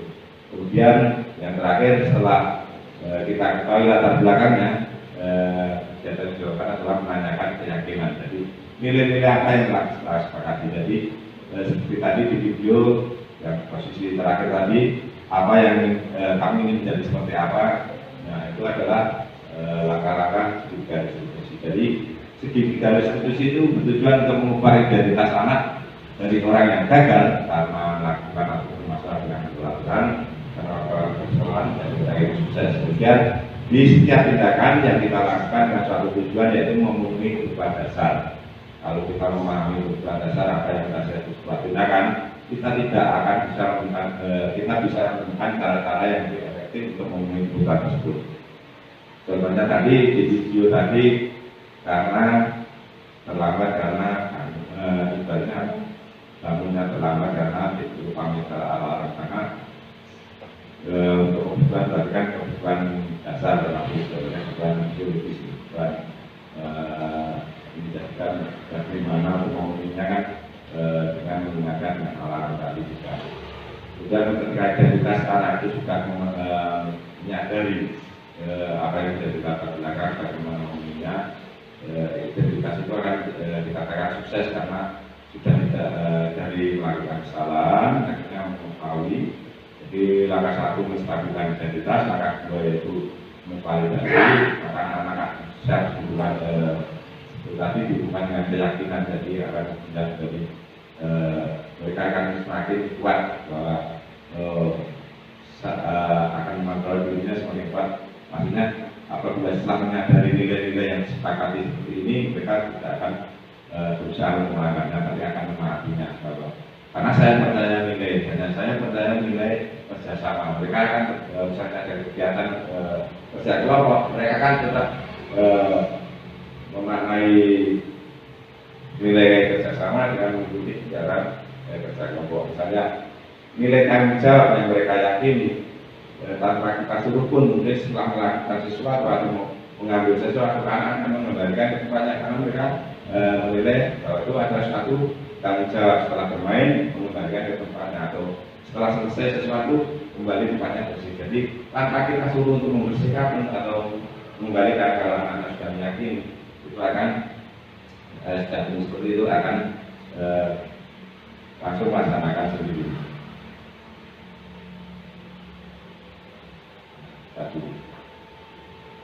[SPEAKER 1] Kemudian yang terakhir setelah kita ketahui latar belakangnya, yang dilakukan adalah menanyakan keyakinan. Jadi nilai-nilai apa yang telah kita sepakati. Jadi seperti tadi di video yang posisi terakhir tadi, apa yang kami ingin menjadi seperti apa. Nah, itu adalah langkah-langkah segitiga restitusi. Jadi segitiga restitusi itu bertujuan untuk mengubah identitas anak dari orang yang gagal karena melakukan atau bermasalah dengan aturan, karena kesalahan dan sebagainya sukses. Kemudian di setiap tindakan yang kita lakukan dengan suatu tujuan yaitu memenuhi kebutuhan dasar. Kalau kita memahami kebutuhan dasar apa yang kita itu sebuah tindakan, kita tidak akan bisa menemukan, kita bisa menemukan cara-cara yang lebih efektif untuk memenuhi kebutuhan tersebut. Contohnya tadi di video tadi karena terlambat karena ibaratnya bangunnya terlambat karena itu pamit ke alam sana. Untuk kebutuhan berarti kan kebutuhan dasar dalam hidupnya, kebutuhan biologis, kebutuhan dijadikan bagaimana memenuhinya kan dengan menggunakan alarm tadi juga. Kemudian ketika identitas anak itu sudah menyadari apa yang menjadi latar belakang bagaimana memenuhinya, identitas itu akan dikatakan sukses karena sudah tidak dari melakukan kesalahan, akhirnya mengetahui. Jadi langkah satu menstabilkan identitas, langkah kedua yaitu memvalidasi, maka anak-anak secara kesimpulan tadi dihubungkan dengan keyakinan, jadi akan menjadi mereka akan semakin kuat bahwa akan mengontrol dirinya semakin kuat. Maksudnya apabila setelah menyadari nilai-nilai yang disepakati seperti ini, mereka tidak akan berusaha melanggarnya, tapi akan memahaminya. Karena saya percaya nilai, dan saya percaya nilai kerjasama. Mereka akan misalnya ada kegiatan kerja kelompok, mereka akan tetap memaknai nilai kerjasama dengan mengikuti jalan kerja kelompok. Misalnya nilai tanggung jawab yang mereka yakini, tanpa kita suruh pun mungkin setelah melakukan sesuatu atau mengambil sesuatu, anak akan mengembalikan ke tempatnya karena mereka menilai bahwa itu adalah suatu tanggung jawab. Setelah bermain mengembalikan ke tempatnya, atau setelah selesai sesuatu kembali tempatnya bersih. Jadi tanpa kita suruh untuk membersihkan atau mengembalikan, kalau anak-anak sudah meyakini itu akan sudah seperti itu akan langsung melaksanakan sendiri. Satu.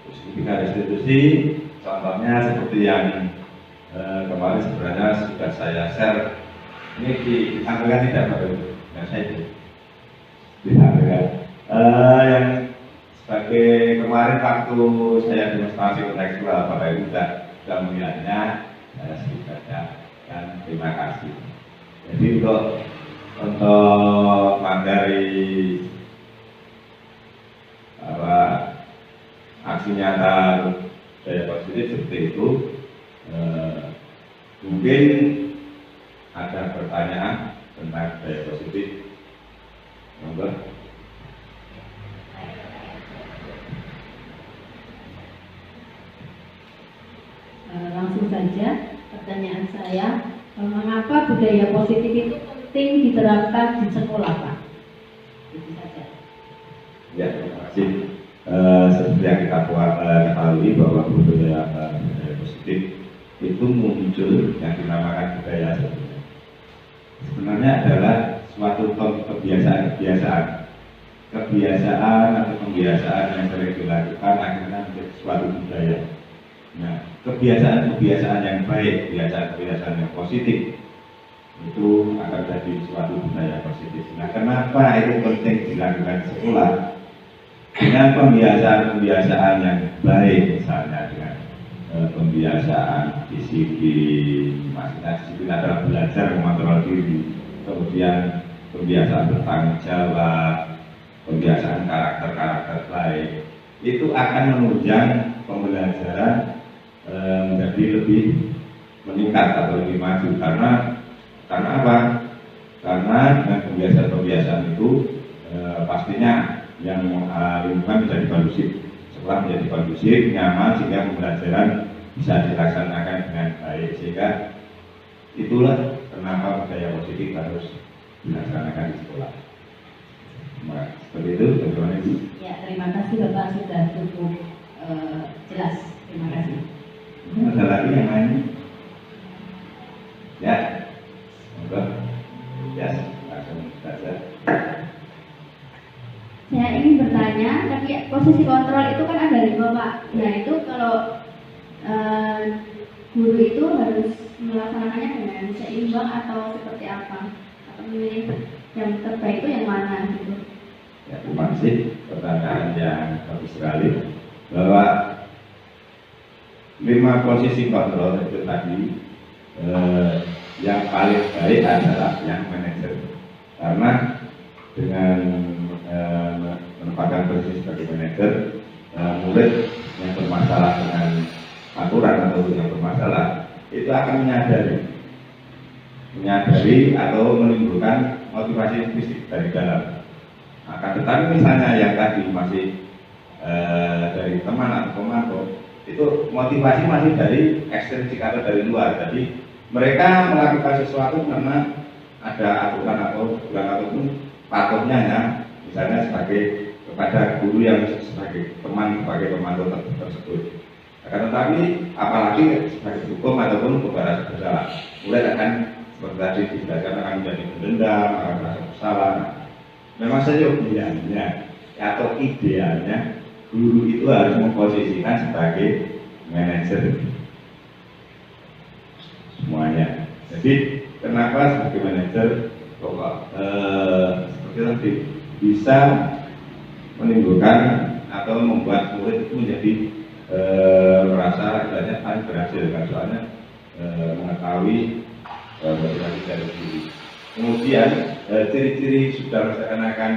[SPEAKER 1] Terus tingkat restitusi, contohnya seperti yang kemarin sebenarnya sudah saya share. Ini ditampilkan tidak Pak Ibu? Yang saya ditampilkan. Yang sebagai kemarin waktu saya demonstrasi kontekstual, Bapak Ibu sudah melihatnya, saya sedikit dan terima kasih. Jadi untuk materi aksi nyata daya positif seperti itu, mungkin ada pertanyaan tentang daya positif. Monggo.
[SPEAKER 2] Langsung saja pertanyaan saya, mengapa budaya positif itu penting diterapkan di sekolah, Pak? Itu saja.
[SPEAKER 1] Ya, terima kasih. Seperti yang kita ketahui bahwa budaya positif itu muncul yang dinamakan budaya sebenarnya adalah suatu kebiasaan atau pembiasaan yang sering dilakukan akhirnya menjadi suatu budaya. Nah, kebiasaan yang baik, kebiasaan yang positif itu akan jadi suatu budaya positif. Nah, kenapa itu penting dilakukan di sekolah? Dengan pembiasaan yang baik, misalnya dengan pembiasaan disiplin, maksudnya disiplin adalah belajar mengontrol diri, kemudian pembiasaan bertanggung jawab, pembiasaan karakter baik, itu akan menunjang pembelajaran menjadi lebih meningkat atau lebih maju. Karena apa? Karena dengan pembiasaan itu pastinya yang lingkungan menjadi kondusif, sekolah menjadi kondusif, nyaman, sehingga pembelajaran bisa dilaksanakan dengan baik. Sehingga itulah kenapa budaya positif harus dilaksanakan di sekolah. Nah, seperti itu, bagaimana Ibu?
[SPEAKER 2] Ya, terima kasih Bapak sudah cukup jelas. Terima kasih.
[SPEAKER 1] Ada lagi yang lain? Ya, enggak. Ya, langsung saja.
[SPEAKER 10] Saya ingin bertanya, tapi posisi kontrol itu kan ada 5, Pak. Nah, itu kalau guru itu harus melaksanakannya dengan seimbang atau seperti apa? Atau memilih yang terbaik itu yang mana gitu?
[SPEAKER 1] Ya, terima kasih, pertanyaan yang bagus sekali. Bahwa 5 posisi kontrol itu tadi yang paling baik adalah yang manajer, karena dengan menempatkan posisi sebagai manajer, murid yang bermasalah dengan aturan atau yang bermasalah itu akan menyadari atau menimbulkan motivasi fisik dari dalam. Akan tetapi misalnya yang tadi masih dari teman atau komando, itu motivasi masih dari ekstrinsik atau dari luar. Jadi mereka melakukan sesuatu karena ada aturan atau patutnya ya, misalnya sebagai kepada guru yang sebagai teman, sebagai komando tersebut. Akan tetapi apalagi sebagai hukum ataupun kepada bersalah, mulai akan seperti tadi dijelaskan akan menjadi mendendam, akan merasa bersalah. Memang seyogianya atau idealnya guru itu harus memposisikan sebagai manajer semuanya. Jadi kenapa sebagai manajer seperti tadi bisa menimbulkan atau membuat murid itu menjadi merasa adanya paling berhasil kan, soalnya mengetahui motivasi dari diri. Kemudian ciri-ciri sudah melaksanakan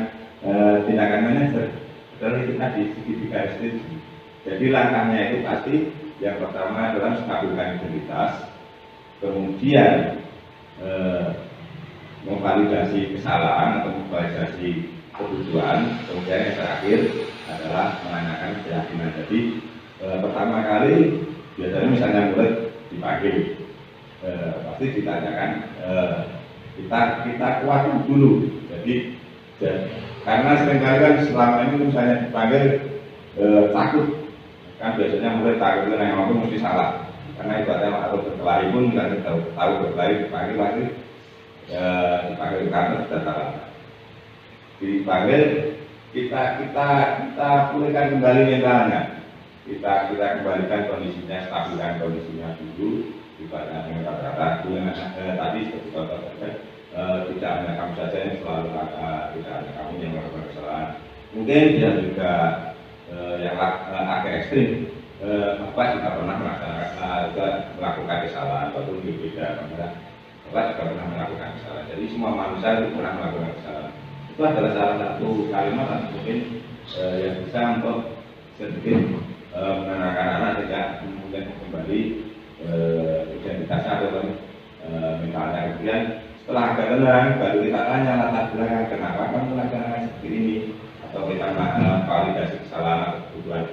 [SPEAKER 1] tindakan manajer adalah itu tadi segitiga garis itu. Jadi langkahnya itu pasti yang pertama adalah stabilkan identitas, kemudian memvalidasi kesalahan atau memvalidasi kebutuhan, kemudian yang terakhir adalah menanyakan keyakinan. Jadi pertama kali biasanya misalnya murid dipanggil, pasti ditanyakan, kita kuatkan dulu. Jadi karena seringkali kan selama ini misalnya dipanggil takut, kan biasanya murid takut yang ngomong mesti salah, karena ibaratnya atau berkelahi pun kan tahu berkelahi dipanggil lagi dipanggil karena sudah salah. Dipanggil kita pulihkan kembali mentalnya, kita kembalikan kondisinya, stabilkan kondisinya dulu. Ibaratnya dengan kata-kata tadi seperti contoh tidak hanya kamu saja yang selalu kata, tidak hanya kamu yang melakukan kesalahan. Mungkin dia juga yang agak ekstrim, Bapak juga pernah melakukan kesalahan ataupun berbeda, Bapak juga pernah melakukan kesalahan. Jadi semua manusia itu pernah melakukan kesalahan. Itu adalah salah satu kalimat yang mungkin yang bisa untuk sedikit menenangkan anak tidak mungkin kembali identitasnya atau mentalnya. Kemudian setelah agak tenang baru kita tanya latar belakang kenapa kamu melakukan seperti ini, atau kita validasi kesalahan atau kebutuhan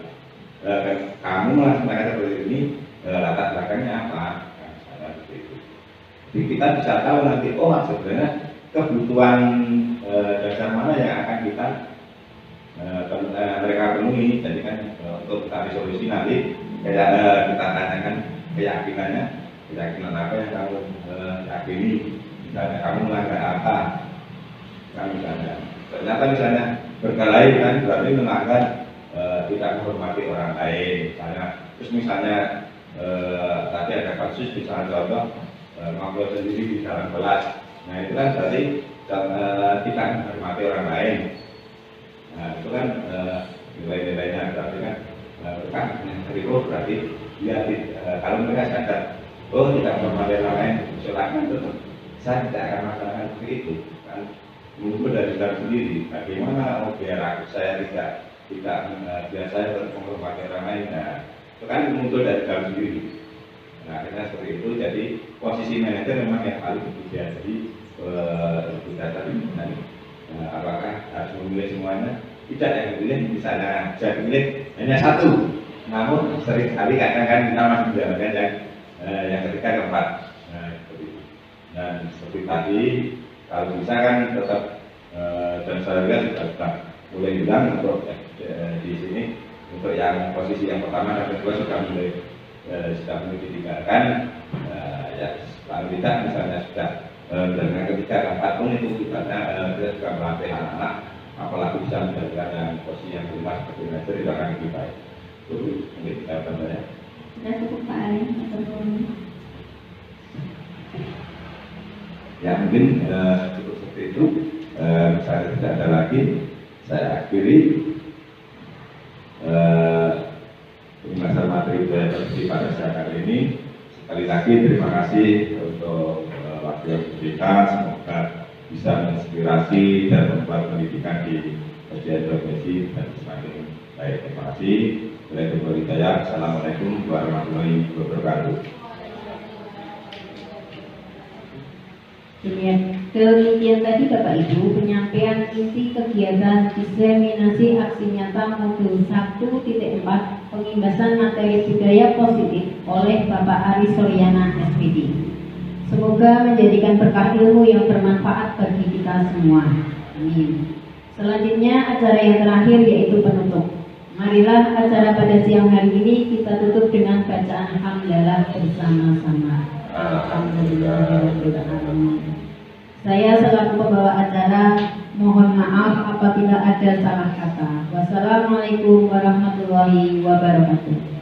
[SPEAKER 1] kamu melakukan seperti ini, latar belakangnya apa, misalnya seperti itu. Jadi kita bisa tahu nanti, oh sebenarnya kebutuhan dasar mana yang akan kita mereka penuhi. Jadi kan untuk cari solusi nanti kayak kita tanyakan keyakinan apa yang kamu yakini. Misalnya kamu melanggar apa, kan misalnya ternyata misalnya berkelahi kan berarti melanggar tidak menghormati orang lain misalnya. Terus misalnya tadi ada kasus misalnya contoh ngobrol sendiri di dalam kelas, nah itu kan berarti tidak menghormati orang lain. Nah itu kan nilai-nilainya berarti kan berarti dia kalau mereka sadar oh tidak menghormati orang lain, silakan tetap saya tidak akan masalahkan seperti itu kan, muncul dari dalam sendiri. Bagaimana biar saya tidak biar saya tetap menghormati orang lain. Nah itu kan muncul dari dalam sendiri. Nah akhirnya seperti itu. Jadi posisi manajer memang yang paling berbeda. Jadi kita tadi apakah harus memilih semuanya? Tidak, yang memilih misalnya saya pilih hanya satu, namun seringkali kadang kan kita masih menjalankan yang ketiga keempat. Dan seperti tadi kalau bisa kan tetap dan saya lihat sudah mulai hilang untuk di sini, untuk yang posisi yang pertama dan kedua sudah mulai ditinggalkan. Ya paling tidak misalnya sudah dengan ketiga keempat pun itu kita juga melatih anak-anak, apalagi bisa menjalankan yang posisi yang kelima seperti manajer itu akan lebih baik. Itu mungkin jawabannya.
[SPEAKER 10] Sudah cukup Pak Ali ataupun
[SPEAKER 1] ya mungkin cukup seperti itu. Misalnya tidak ada lagi, saya akhiri pembahasan materi pada siang hari ini. Sekali lagi terima kasih untuk waktu yang diberikan. Semoga bisa menginspirasi dan membuat pendidikan di SDN Provinsi dan semakin baik. Terima kasih. Assalamualaikum warahmatullahi wabarakatuh.
[SPEAKER 2] Demikian tadi Bapak Ibu penyampaian inti kegiatan diseminasi aksi nyata modul 1.4 pengimbasan materi budaya positif oleh Bapak Ari Soryana SPD. Semoga menjadikan berkah ilmu yang bermanfaat bagi kita semua. Amin. Selanjutnya acara yang terakhir yaitu penutup. Marilah acara pada siang hari ini kita tutup dengan bacaan hamdalah bersama-sama. Alhamdulillahirobbilalamin. Saya selaku pembawa acara mohon maaf apabila ada salah kata. Wassalamualaikum warahmatullahi wabarakatuh.